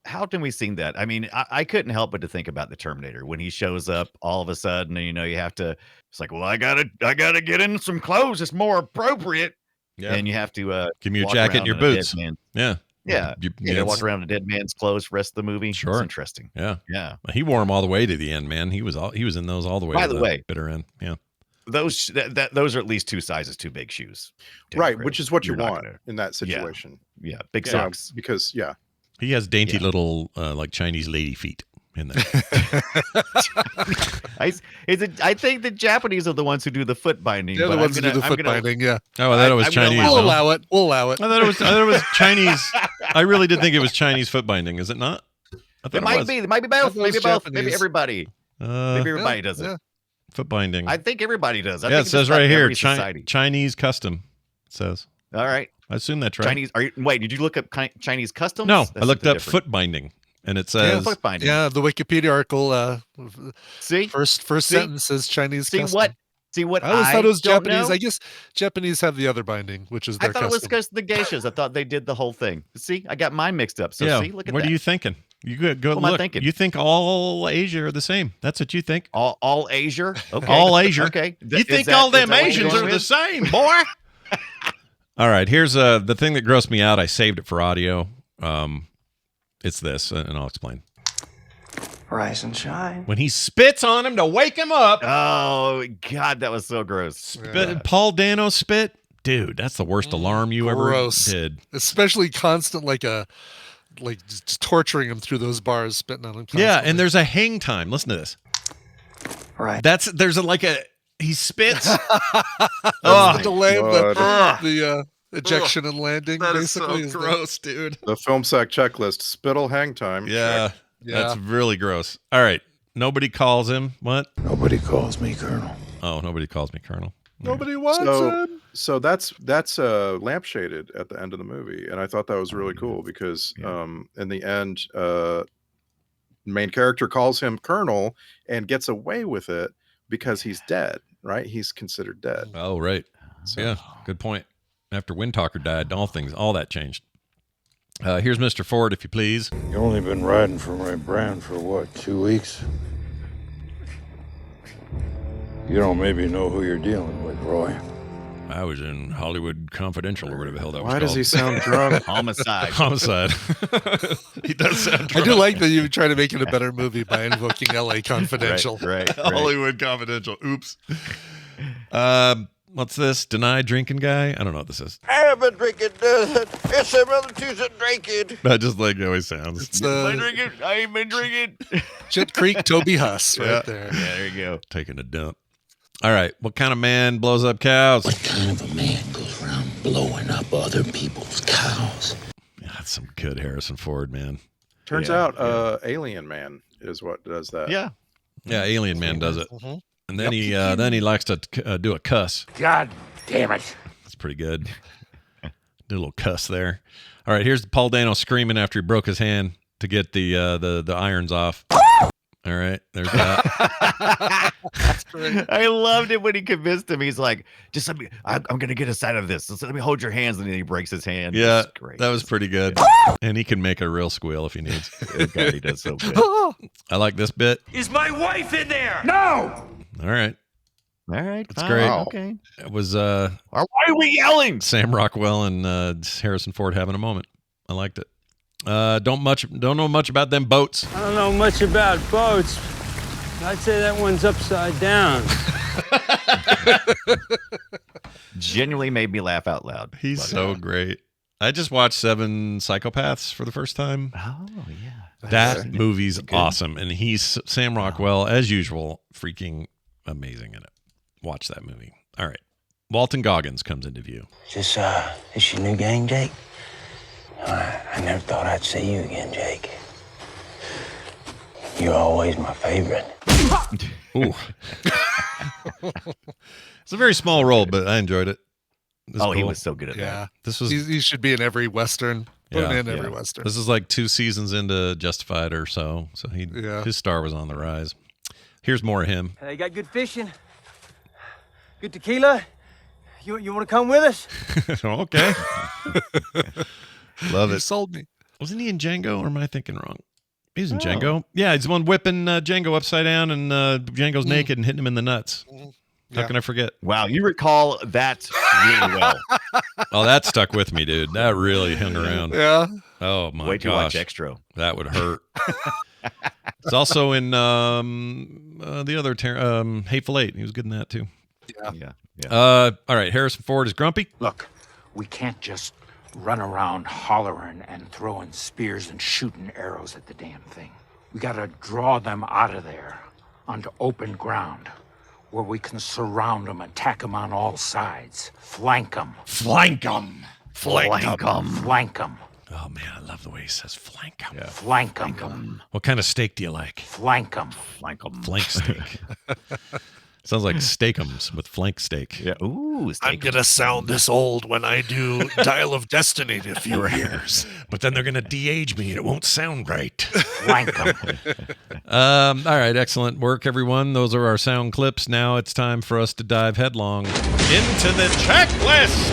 how often we seen that? I mean, I couldn't help but to think about the Terminator when he shows up all of a sudden, and you have to, it's like, well, I gotta get in some clothes that's more appropriate. Yeah. And you have to give me your walk jacket around and your in a boots. dead man. Yeah. Yeah. You You walk around in a dead man's clothes for the rest of the movie. Sure. It's interesting. Yeah. Yeah. He wore them all the way to the end, man. He was in those all the way By to the way, bitter end. Yeah. Those those are at least two sizes too big shoes. right, which is what you You're not want gonna- in that situation. Yeah. Big Yeah, socks. because He has dainty Yeah. little like Chinese lady feet in there. I think the Japanese are the ones who do the foot binding. They're the but ones I'm who do the gonna- foot I'm gonna- binding, yeah. Oh, I thought it was I'm gonna Chinese. We'll huh? allow it. We'll allow it. I thought it was Chinese. I really did think it was Chinese foot binding. Is it not? I thought It might was. be. It might be both. thought it was Maybe both. Maybe Japanese. everybody. Maybe everybody Yeah, does it. yeah. Foot binding. I think everybody does. I Yeah, think it says just about right here, every society. Chinese custom. It says. All right. I assume that's right. Chinese. Wait, did you look up Chinese customs? No, That's I looked something up different. foot binding, and it Yeah, says foot binding. Yeah, the Wikipedia article. See, First See? sentence says Chinese. see custom. what? See what? I always thought it was don't Japanese. know? I guess Japanese have the other binding, which is I their thought it was custom. because the geishas. I thought they did the whole thing. See, I got mine mixed up. So yeah. see, look at what that. are you thinking? You go What am I look. thinking? You think all Asia are the same? That's what you think. All Asia. Okay. All Asia. Okay. You think all them Asians are the same, boy? All right. Here's the thing that grossed me out. I saved it for audio. It's this, and I'll explain. Rise and shine. When he spits on him to wake him up, Oh God, that was so gross. Paul Dano spit, dude. That's the worst alarm you Gross. ever did. Especially constant, like just torturing him through those bars, spitting on him. Yeah, constantly. and there's a hang time. Listen to this. Right. He spits. That's Oh, the delay of God. the ejection and landing. that is basically, so is the- gross, dude. the film sack checklist: spittle, hang time. Yeah, check. Yeah. that's really gross. All right, nobody calls him. What? Nobody calls me Colonel. Oh, nobody calls me Colonel. Nobody wants So, him. so that's lampshaded at the end of the movie, and I thought that was really cool because in the end, main character calls him Colonel and gets away with it because he's dead. Right? He's considered dead. Oh, right. So, Yeah, good point. After Windtalker died, all that changed. Here's Mr. Ford, if you please. You only been riding for my brand for what, 2 weeks? You don't maybe know who you're dealing with, Roy. I was in Hollywood Confidential or whatever the hell that was Why called. does he sound drunk? Homicide. Homicide. He does sound I drunk. do like that you try to make it a better movie by invoking L.A. Confidential. Right. Hollywood Confidential. Oops. What's this? Denied drinking guy? I don't know what this is. I have been drinking. It's some other Tuesday drinking. I just like how he sounds. It's the Drinking. I ain't been drinking. Jet Creek Toby Huss right Yeah. there. Yeah, there you go. Taking a dump. All right. What kind of man blows up cows? What kind of a man goes around blowing up other people's cows? Yeah, that's some good Harrison Ford, man. Turns out, Alien Man is what does that. Yeah. Yeah, Alien Man does it. Mhm. And then he likes to do a cuss. God damn it. That's pretty good. Do a little cuss there. All right, here's Paul Dano screaming after he broke his hand to get the irons off. All right, there's that. That's great. I loved it when he convinced him. He's like, just let me, I'm going to get a side of this. So let me hold your hands. And then he breaks his hand. Yeah, It's great. that was pretty good. And he can make a real squeal if he needs. God, he does so good. I like this bit. Is my wife in there? No! All right, All right. That's fine, great. Okay. it was Why are we yelling? Sam Rockwell and Harrison Ford having a moment. I liked it. Don't know much about them boats. I don't know much about boats. I'd say that one's upside down. Genuinely made me laugh out loud. He's But, so great. I just watched Seven Psychopaths for the first time. Oh, yeah. That movie's awesome, and he's Sam Rockwell as usual, freaking amazing in it. Watch that movie. All right, Walton Goggins comes into view. Is this your new gang, Jake? I never thought I'd see you again, Jake. You're always my favorite. Ooh, it's a very small role, but I enjoyed it. It He cool. was so good at that. Yeah. This was He should be in every Western. Put him Yeah. in every Western. This is like 2 seasons into Justified or so. So Yeah. his star was on the rise. Here's more of him. You got good fishing? Good tequila? You want to come with us? Okay. Love You it. sold me. Wasn't he in Django, or am I thinking wrong? He was in Django. Yeah, he's the one whipping Django upside down, and Django's naked and hitting him in the nuts. How Yeah. can I forget? Wow, you recall that really well. Oh, that stuck with me, dude. That really hung around. Yeah. Oh my Wait till you watch gosh, Extra. that would hurt. It's also in the other Hateful Eight. He was good in that too. Yeah. All right, Harrison Ford is grumpy. Look, we can't just run around hollering and throwing spears and shooting arrows at the damn thing. We gotta draw them out of there onto open ground where we can surround them, attack them on all sides, flank them. Flank them. Flank them. Flank them. Oh man, I love the way he says flank him. Yeah. Flank them. What kind of steak do you like? Flank them. Flank them. Flank steak. Sounds like steakums with flank steak. Yeah. Ooh, I'm going to sound this old when I do Dial of Destiny in a few years. But then they're gonna de-age me and it won't sound right. Flank them. All right, excellent work, everyone. Those are our sound clips. Now it's time for us to dive headlong into the checklist.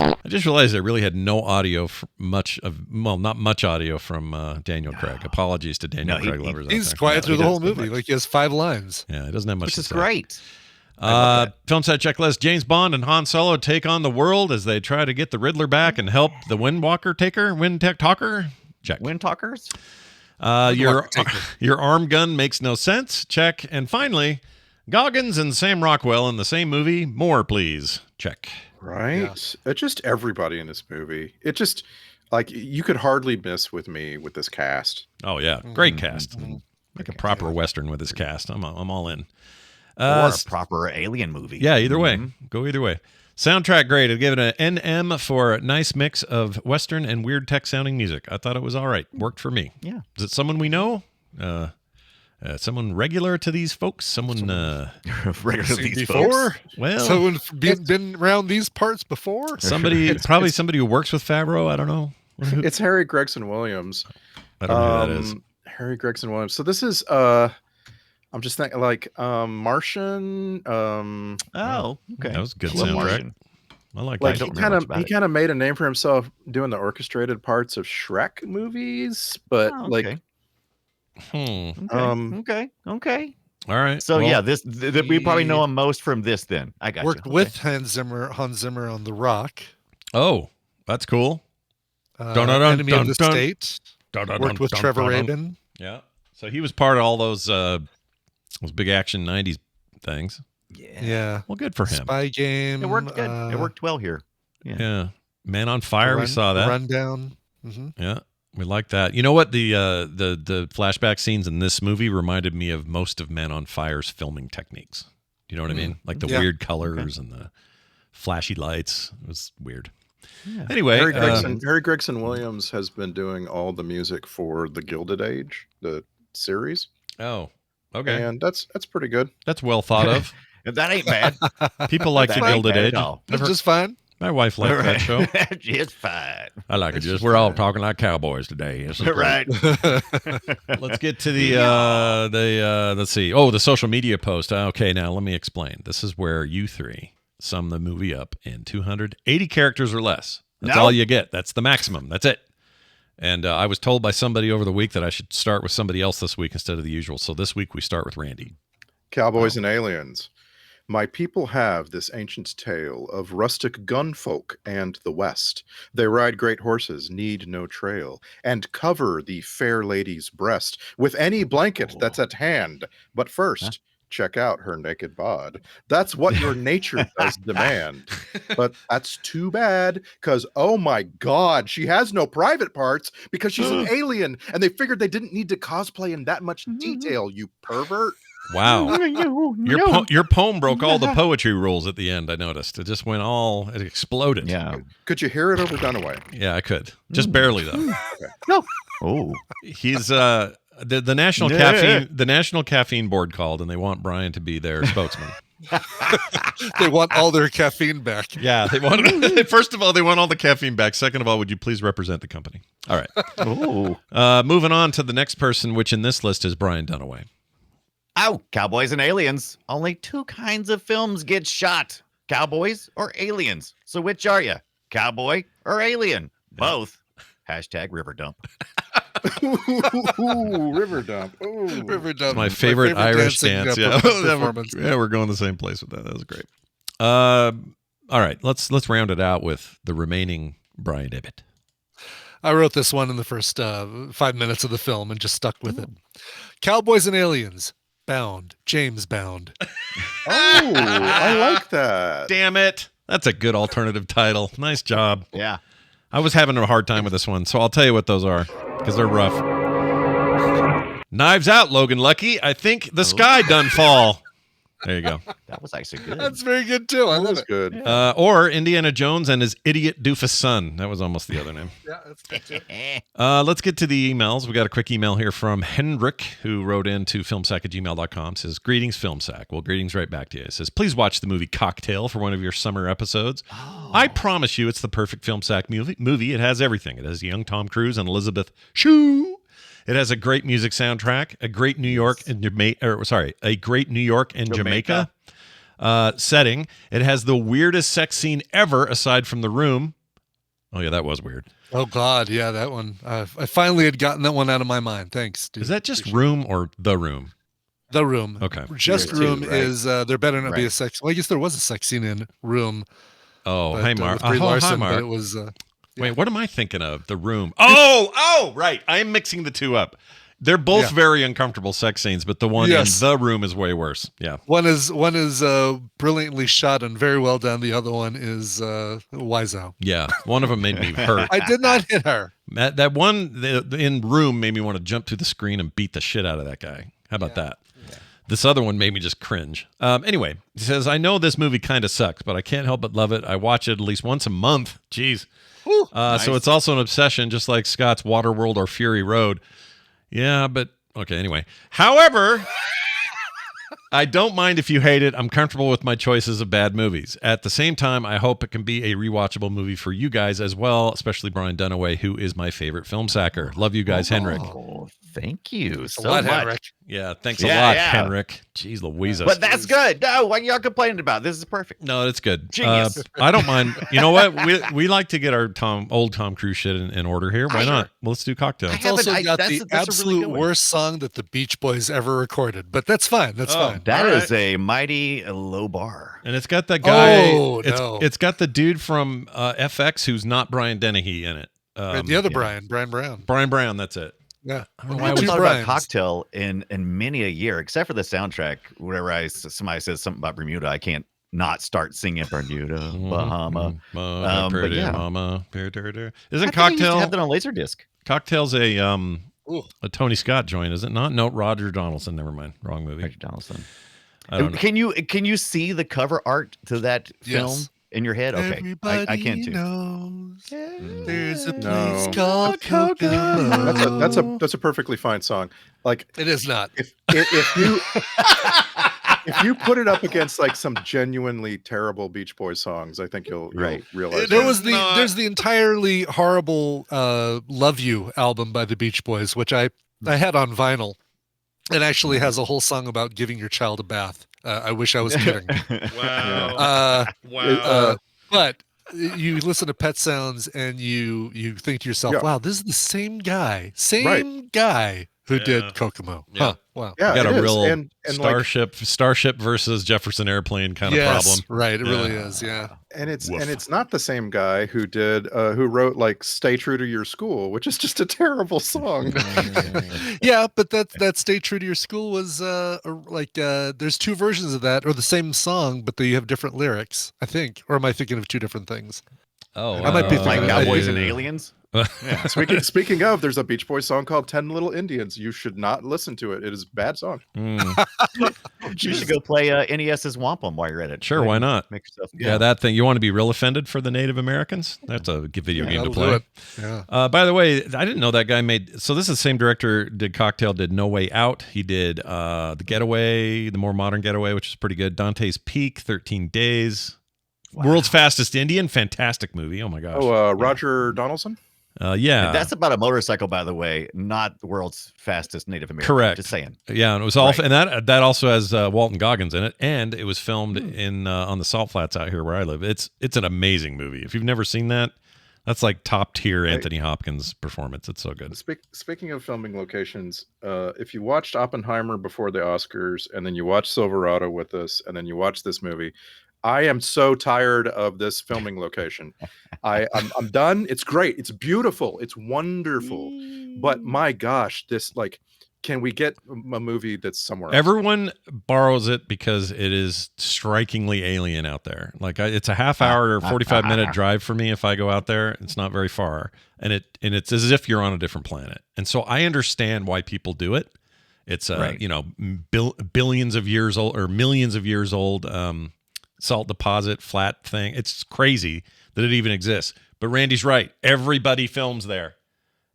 I just realized I really had no audio, not much audio from Daniel Craig. Apologies to Daniel Craig lovers. out He's there. quiet through he the whole doesn't do movie. much. Like he has 5 lines. Yeah, it doesn't have much Which to is say. great. Film set checklist. James Bond and Han Solo take on the world as they try to get the Riddler back and help the Windwalker taker, Talker. Check. Wind talkers? Your arm gun makes no sense. Check. And finally, Goggins and Sam Rockwell in the same movie. More, please. Check. Right? Yeah. It's just everybody in this movie. It just, like, you could hardly miss with me with this cast. Oh yeah, great cast. Like a proper Western with this cast. I'm all in. Or a proper alien movie. Yeah, either way. Go either way. Soundtrack great. I'd give it an NM for a nice mix of Western and weird tech sounding music. I thought it was all right. Worked for me. Yeah. Is it someone we know? Someone regular to these folks? Someone Regular to Seen these before? folks. well, Someone been around these parts before? somebody somebody who works with Favreau. I don't know. It's Harry Gregson Williams. I don't know who that is. Harry Gregson Williams. So this is I'm just thinking like Martian. Oh, okay. That was a good Love soundtrack. Martian. I like Like that. he kind of made a name for himself doing the orchestrated parts of Shrek movies, but Oh, like okay. Hmm. Okay. Okay. All right. So well, yeah, we probably know him most from this. Then I got Worked with Hans Zimmer on The Rock. Oh, that's cool. Enemy of the State. Worked with Trevor Rabin. Yeah. So he was part of all those big action 90s things. Yeah. Well, good for him. Spy Game. It worked good. It worked well here. Yeah. Man on Fire, we saw that. Rundown. Mm-hmm. Yeah. We like that. You know what? The flashback scenes in this movie reminded me of most of Man on Fire's filming techniques. Do you know what I mean? Like the weird colors and the flashy lights. It was weird. Yeah. Anyway, Harry Gregson Williams has been doing all the music for the Gilded Age, the series. Oh, okay. And that's pretty good. That's well thought of. That ain't bad. People like the Gilded Age. It's just fine. My wife liked that show. Just fine. I like it. We're all talking like cowboys today. Right. Let's get to the let's see. Oh, the social media post. Okay, now let me explain. This is where you three sum the movie up in 280 characters or less. That's all you get. That's the maximum. That's it. And I was told by somebody over the week that I should start with somebody else this week instead of the usual. So this week we start with Randy. Cowboys and Aliens. My people have this ancient tale of rustic gunfolk and the West. They ride great horses, need no trail, and cover the fair lady's breast with any blanket that's at hand. But first, check out her naked bod. That's what your nature does demand. But that's too bad, because, oh my God, she has no private parts because she's an alien, and they figured they didn't need to cosplay in that much detail, you pervert. Wow. Your poem broke all the poetry rules at the end, I noticed. It just went it exploded. Yeah. Could you hear it over Dunaway? Yeah, I could. Just barely, though. No. Oh. He's the National Caffeine Board called, and they want Brian to be their spokesman. They want all their caffeine back. Yeah, they want. First of all, they want all the caffeine back. Second of all, would you please represent the company? All right. Oh. Moving on to the next person, which in this list is Brian Dunaway. Oh, Cowboys and Aliens. Only two kinds of films get shot. Cowboys or aliens. So which are you? Cowboy or alien? Both. Hashtag river dump. Ooh, river dump. Ooh. River dump. My favorite Irish dance. Yeah. Performance. Yeah, we're going the same place with that. That was great. All right, let's round it out with the remaining Brian Ibbett. I wrote this one in the first 5 minutes of the film and just stuck with it. Cowboys and Aliens. Bound. James Bound. Oh, I like that. Damn it. That's a good alternative title. Nice job. Yeah. I was having a hard time with this one, so I'll tell you what those are, because they're rough. Knives Out, Logan Lucky. I think the sky done fall. There you go. That was actually good. That's very good, too. I love it. Good. Or Indiana Jones and his idiot doofus son. That was almost the other name. Yeah, that's good, too. Let's get to the emails. We got a quick email here from Hendrik, who wrote into filmsack@gmail.com. Says, greetings, Filmsack. Well, greetings right back to you. It says, please watch the movie Cocktail for one of your summer episodes. Oh. I promise you it's the perfect Filmsack movie. It has everything. It has young Tom Cruise and Elizabeth Shue. It has a great music soundtrack, a great New York and Jamaica setting. It has the weirdest sex scene ever, aside from The Room. Oh yeah, that was weird. Oh God, yeah, that one. I finally had gotten that one out of my mind. Thanks, dude. Is that just Room or The Room? The Room. Okay. Just Room is there better not be a sex. Well, I guess there was a sex scene in Room. Oh, but, hey Mark. Brie Larson, hi Mark. But it was. Wait, what am I thinking of? The Room. Oh, right. I'm mixing the two up. They're both very uncomfortable sex scenes, but the one in The Room is way worse. Yeah. One is brilliantly shot and very well done. The other one is wise out. Yeah. One of them made me hurt. I did not hit her. That one in Room made me want to jump through the screen and beat the shit out of that guy. How about that? Yeah. This other one made me just cringe. Anyway, he says, I know this movie kind of sucks, but I can't help but love it. I watch it at least once a month. Jeez. Nice. So it's also an obsession, just like Scott's Waterworld or Fury Road. Yeah, but okay, anyway. However, I don't mind if you hate it. I'm comfortable with my choices of bad movies. At the same time, I hope it can be a rewatchable movie for you guys as well, especially Brian Dunaway, who is my favorite film sacker. Love you guys, Henrik. Thank you Thanks a so lot, much. Henrik. Yeah, thanks a lot, Henrik. Jeez Louise. But that's good. No, what y'all complaining about? This is perfect. No, that's good. Genius. I don't mind. You know what? We like to get our old Tom Cruise shit in order here. Why not? Well, let's do Cocktail. It's also got the absolute worst song that the Beach Boys ever recorded, but that's fine. That's fine. That is a mighty low bar. And it's got that guy. Oh, no. It's got the dude from FX who's not Brian Dennehy in it. The other Brian Brown. Brian Brown, that's it. Yeah. I haven't thought about Cocktail in many a year, except for the soundtrack. Whenever somebody says something about Bermuda, I can't not start singing Bermuda, Bahama. Pretty yeah. mama. Isn't I used Cocktail? to have that on Laserdisc. Cocktail's a Tony Scott joint, is it not? No, Roger Donaldson. Never mind. Wrong movie. Roger Donaldson. I don't know. Can you see the cover art to that film in your head? Okay, I can too. Knows there's a No. place called Kokomo. That's a perfectly fine song. Like it is not. If you if you put it up against like some genuinely terrible Beach Boys songs, I think you'll realize There's the entirely horrible "Love You" album by the Beach Boys, which I had on vinyl. It actually has a whole song about giving your child a bath. I wish I was kidding. Wow. But you listen to Pet Sounds and you think to yourself, wow, this is the same guy who did Kokomo. Yeah. Huh. Wow. Yeah, got it a is. real And Starship versus Jefferson Airplane kind of problem. Right, it really is. Yeah. And it's not the same guy who did who wrote like "Stay True to Your School," which is just a terrible song. Yeah, but that "Stay True to Your School" was there's two versions of that, or the same song, but they have different lyrics, I think. Or am I thinking of two different things? Oh, I might be thinking like Cowboys and Aliens. Yeah. Speaking of, there's a Beach Boys song called 10 Little Indians. You should not listen to it. It is a bad song. You should go play NES's Wampum while you're at it. Sure, why not? Make yourself Yeah, that thing. You want to be real offended for the Native Americans? That's a good video game to play. Yeah. By the way, I didn't know that guy made. So this is the same director did Cocktail, did No Way Out. He did The Getaway, the more modern Getaway, which is pretty good. Dante's Peak, 13 Days. Wow. World's Fastest Indian, fantastic movie. Oh my gosh. Oh, Roger Donaldson? Yeah. And that's about a motorcycle, by the way, not the world's fastest Native American. Correct. Just saying. Yeah, and it was all, and that also has Walton Goggins in it, and it was filmed in on the Salt Flats out here where I live. It's an amazing movie. If you've never seen that, that's like top tier Anthony Hopkins performance. It's so good. Speaking of filming locations, if you watched Oppenheimer before the Oscars, and then you watched Silverado with us, and then you watch this movie, I am so tired of this filming location. I'm done. It's great. It's beautiful. It's wonderful. But my gosh, this can we get a movie that's somewhere else? Everyone borrows it because it is strikingly alien out there. Like it's a half hour or 45-minute drive for me if I go out there. It's not very far, and it's as if you're on a different planet. And so I understand why people do it. It's billions of years old or millions of years old. Salt deposit flat thing. It's crazy that it even exists. But Randy's right. Everybody films there.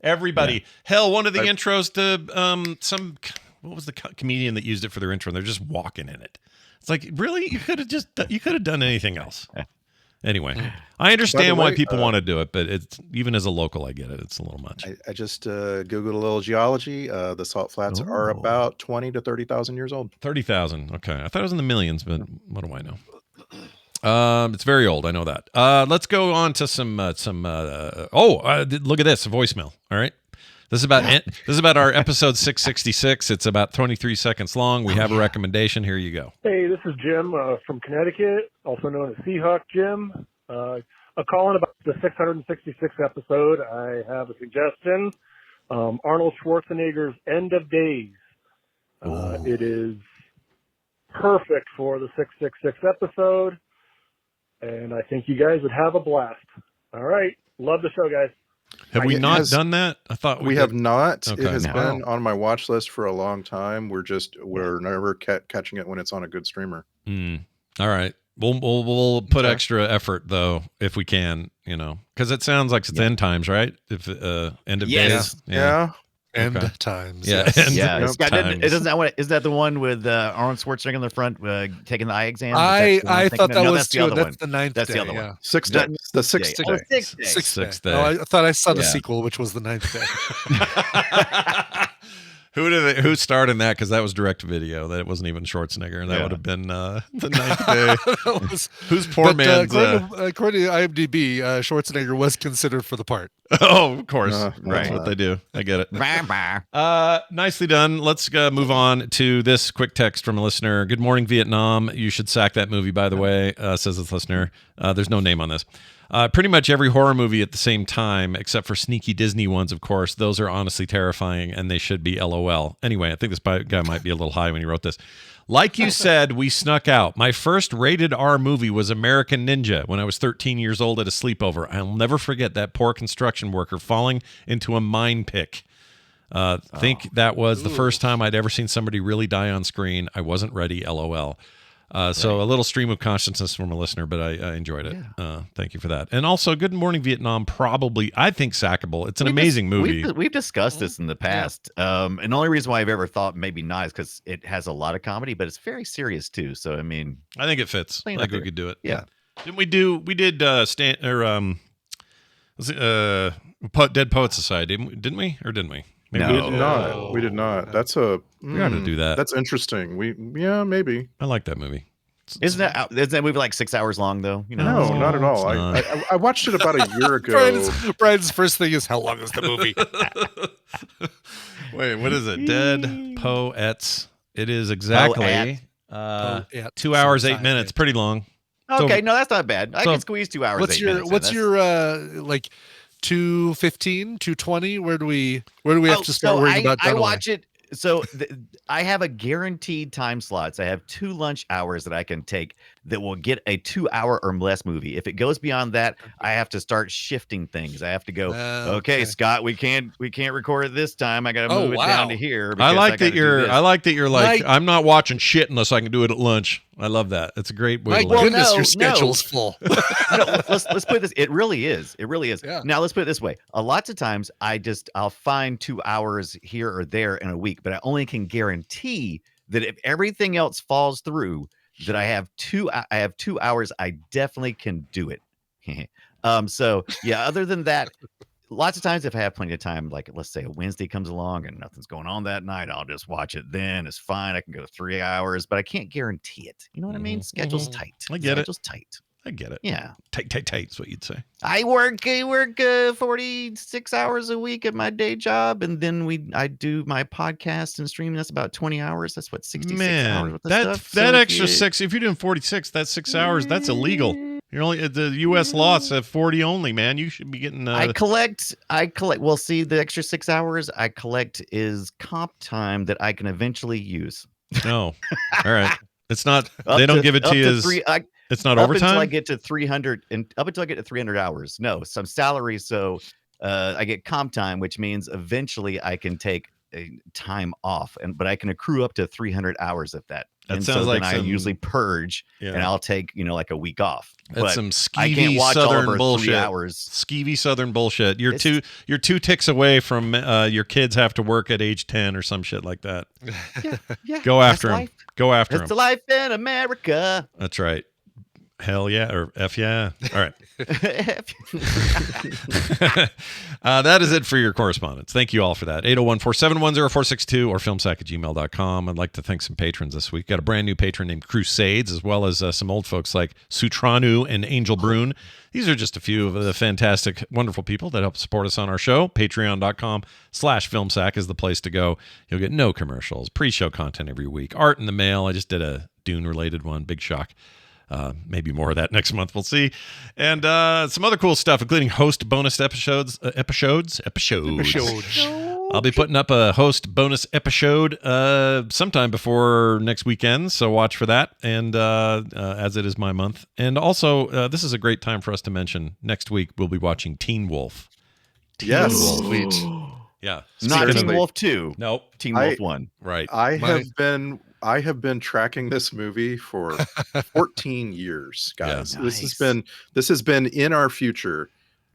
Everybody. Yeah. Hell, one of the intros to what was the comedian that used it for their intro? They're just walking in it. It's like, really? You could have done anything else. Anyway, I understand why people want to do it, but it's even as a local, I get it. It's a little much. I just Googled a little geology. The Salt Flats are about 20 to 30,000 years old. 30,000. Okay. I thought it was in the millions, but what do I know? It's very old. I know that. Let's go on to some. Look at this, a voicemail. All right, this is about our episode 666. It's about 23 seconds long. We have a recommendation. Here you go. Hey, this is Jim from Connecticut, also known as Seahawk Jim. A call in about the 666th episode. I have a suggestion. Arnold Schwarzenegger's End of Days. It is perfect for the 666 episode. And I think you guys would have a blast. All right. Love the show, guys. Have we not done that? I thought we have not. Okay. It has been on my watch list for a long time. We're never catching it when it's on a good streamer. All right. We'll put extra effort though if we can, because it sounds like it's end times, right? If end of days. Yeah. End times. Yeah. Yes. Isn't that the one with Arnold Schwarzenegger in the front taking the eye exam? I thought that was the other one. That's the ninth That's day. the other one. Sixth day. The sixth day. Sixth day. Oh, I thought I saw the sequel, which was the ninth day. Who starred in that? Because that was direct to video. That wasn't even Schwarzenegger, and that would have been the Ninth Day. Who's poor man's? According to IMDb, Schwarzenegger was considered for the part. Oh, of course, that's what they do. I get it. Nicely done. Let's move on to this quick text from a listener. Good morning, Vietnam. You should sack that movie, by the way, says this listener. There's no name on this. Pretty much every horror movie at the same time, except for sneaky Disney ones, of course. Those are honestly terrifying, and they should be LOL. Anyway, I think this guy might be a little high when he wrote this. Like you said, we snuck out. My first rated R movie was American Ninja when I was 13 years old at a sleepover. I'll never forget that poor construction worker falling into a mine pick. Think that was the first time I'd ever seen somebody really die on screen. I wasn't ready, LOL. So a little stream of consciousness from a listener, but I enjoyed it. Yeah. Thank you for that. And also, Good Morning Vietnam, probably, I think, sackable. It's an amazing movie. We've discussed this in the past. And the only reason why I've ever thought maybe not is because it has a lot of comedy, but it's very serious too. So, I mean, I think it fits. I think we could do it. Yeah. Didn't we did Dead Poets Society, didn't we? Or didn't we? Maybe we did not. We did not. That's we got to do that. That's interesting. Maybe. I like that movie. Isn't that movie like 6 hours long though? You know? No, not at all. I watched it about a year ago. Brian's first thing is, how long is the movie? Wait, what is it? Dead Poets. It is exactly 2 hours 8 minutes. Pretty long. Okay, no, that's not bad. I can squeeze 2 hours. What's your like 2:15, 2:20? Where do we have to start worrying about? I watch it. So I have a guaranteed time slots. I have 2 lunch hours that I can take that will get a 2 hour or less movie. If it goes beyond that, I have to start shifting things. I have to go, okay, Scott, we can't record it this time. I got to move it down to here. I like that you're like, I'm not watching shit unless I can do it at lunch. I love that. It's a great way to live. Your schedule's full. Let's put it this. It really is. Yeah. Now let's put it this way. A lot of times I'll find 2 hours here or there in a week, but I only can guarantee that if everything else falls through, that I have 2 hours, I definitely can do it. So yeah, other than that, lots of times if I have plenty of time, like let's say a Wednesday comes along and nothing's going on that night, I'll just watch it then. It's fine. I can go 3 hours, but I can't guarantee it. You know what I mean? Schedule's tight. I get it. Schedule's tight. I get it. Yeah. Tight is what you'd say. I work 46 hours a week at my day job, and then I do my podcast and stream. That's about 20 hours. That's what 66 hours with the stuff. That extra 6. If you're doing 46, that's 6 hours. That's illegal. You're only the U.S. law says 40 only. Man, you should be getting. I collect. Well, see, the extra 6 hours I collect is comp time that I can eventually use. No, all right. It's not. They don't give it to you as. It's not overtime until I get to 300 and up until I get to 300 hours. No, some salary. So I get comp time, which means eventually I can take time off, but I can accrue up to 300 hours of that. That sounds like I usually purge, and I'll take like a week off. That's but some I can't skeevy watch Southern all of bullshit. 3 hours. Skeevy Southern bullshit. You're two ticks away from your kids have to work at age 10 or some shit like that. Yeah. Go after them. Go after them. It's the life in America. That's right. Hell yeah, or F yeah. All right. That is it for your correspondence. Thank you all for that. 801-471-0462 or filmsack@gmail.com. I'd like to thank some patrons this week. Got a brand new patron named Crusades, as well as some old folks like Sutranu and Angel Brune. These are just a few of the fantastic, wonderful people that help support us on our show. Patreon.com/filmsack is the place to go. You'll get no commercials, pre-show content every week, art in the mail. I just did a Dune-related one. Big shock. Maybe more of that next month. We'll see. And some other cool stuff, including host bonus episodes. I'll be putting up a host bonus episode sometime before next weekend, so watch for that. And as it is my month. And also, this is a great time for us to mention, next week we'll be watching Teen Wolf. Yes. Sweet. Yeah. Not Teen Wolf 2. Nope. Teen Wolf 1. Right. I have been tracking this movie for 14 years, guys. Yeah. This has been in our future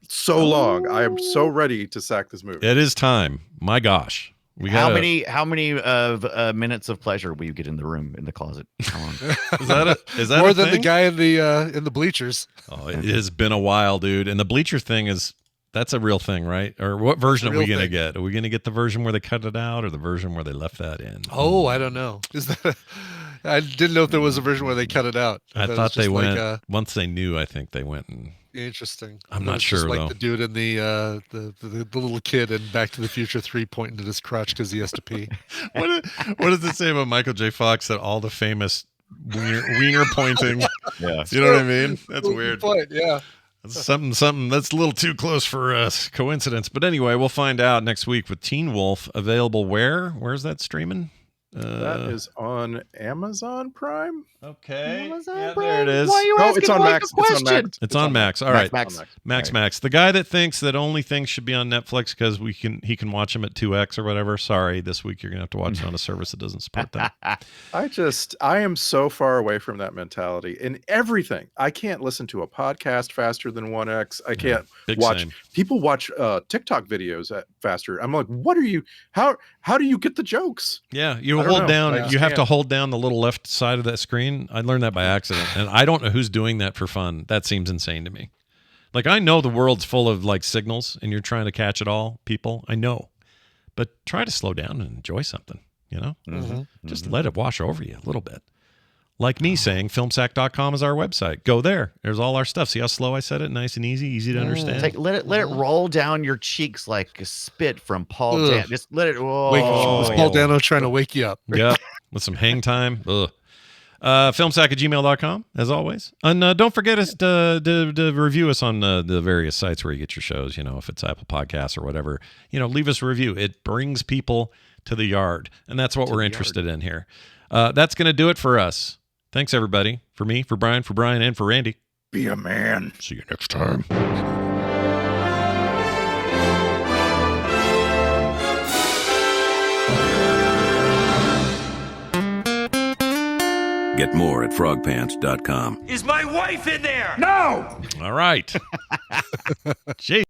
so long. I am so ready to sack this movie. It is time. My gosh. How many minutes of pleasure will you get in the room, in the closet? How long? Is that more than the guy in the bleachers? Oh, it has been a while, dude. And the bleacher thing is That's a real thing, right? Or what version are we going to thing. get? Are we going to get the version where they cut it out or the version where they left that in? Oh, I don't know. Is that? I didn't know if there was a version where they cut it out. I it was thought they just went like, once they knew. I think they went and. Interesting. I'm It not was sure just like though. the dude in the little kid in Back to the Future 3 pointing at his crotch because he has to pee. What does it say about Michael J. Fox that all the famous wiener pointing? Yeah. You know what I mean? That's Good weird. point, yeah. That's something that's a little too close for coincidence. But anyway, we'll find out next week with Teen Wolf available where? Where's that streaming? That is on Amazon Prime. Okay. Amazon Yeah, Prime? there it is. Why are you No, asking it's on Mike Max. a question? It's on Max. All right. Max. Max. The guy that thinks that only things should be on Netflix because he can watch them at 2x or whatever. Sorry, this week you're gonna have to watch it on a service that doesn't support that. I am so far away from that mentality in everything. I can't listen to a podcast faster than 1x. I can't big watch same. people watch TikTok videos faster. I'm like, what are you? How do you get the jokes? Yeah, you I don't hold know. down. I just You have to can't. hold down the little left side of that screen. I learned that by accident, and I don't know who's doing that for fun. That seems insane to me. Like I know the world's full of like signals, and you're trying to catch it all. People, I know, but try to slow down and enjoy something. You know, just let it wash over you a little bit. Like me saying, filmsack.com is our website. Go there. There's all our stuff. See how slow I said it? Nice and easy to understand. Let it roll down your cheeks like a spit from Paul Ugh. Dan. Just let it. Was Paul Dano trying to wake you up? Yep, with some hang time. Ugh. Filmsack@gmail.com, as always. And don't forget us to review us on the various sites where you get your shows. You know, if it's Apple Podcasts or whatever, you know, leave us a review. It brings people to the yard, and that's what we're interested in here. That's going to do it for us. Thanks, everybody. For me, for Brian, and for Randy. Be a man. See you next time. Get more at frogpants.com. Is my wife in there? All right. Jeez.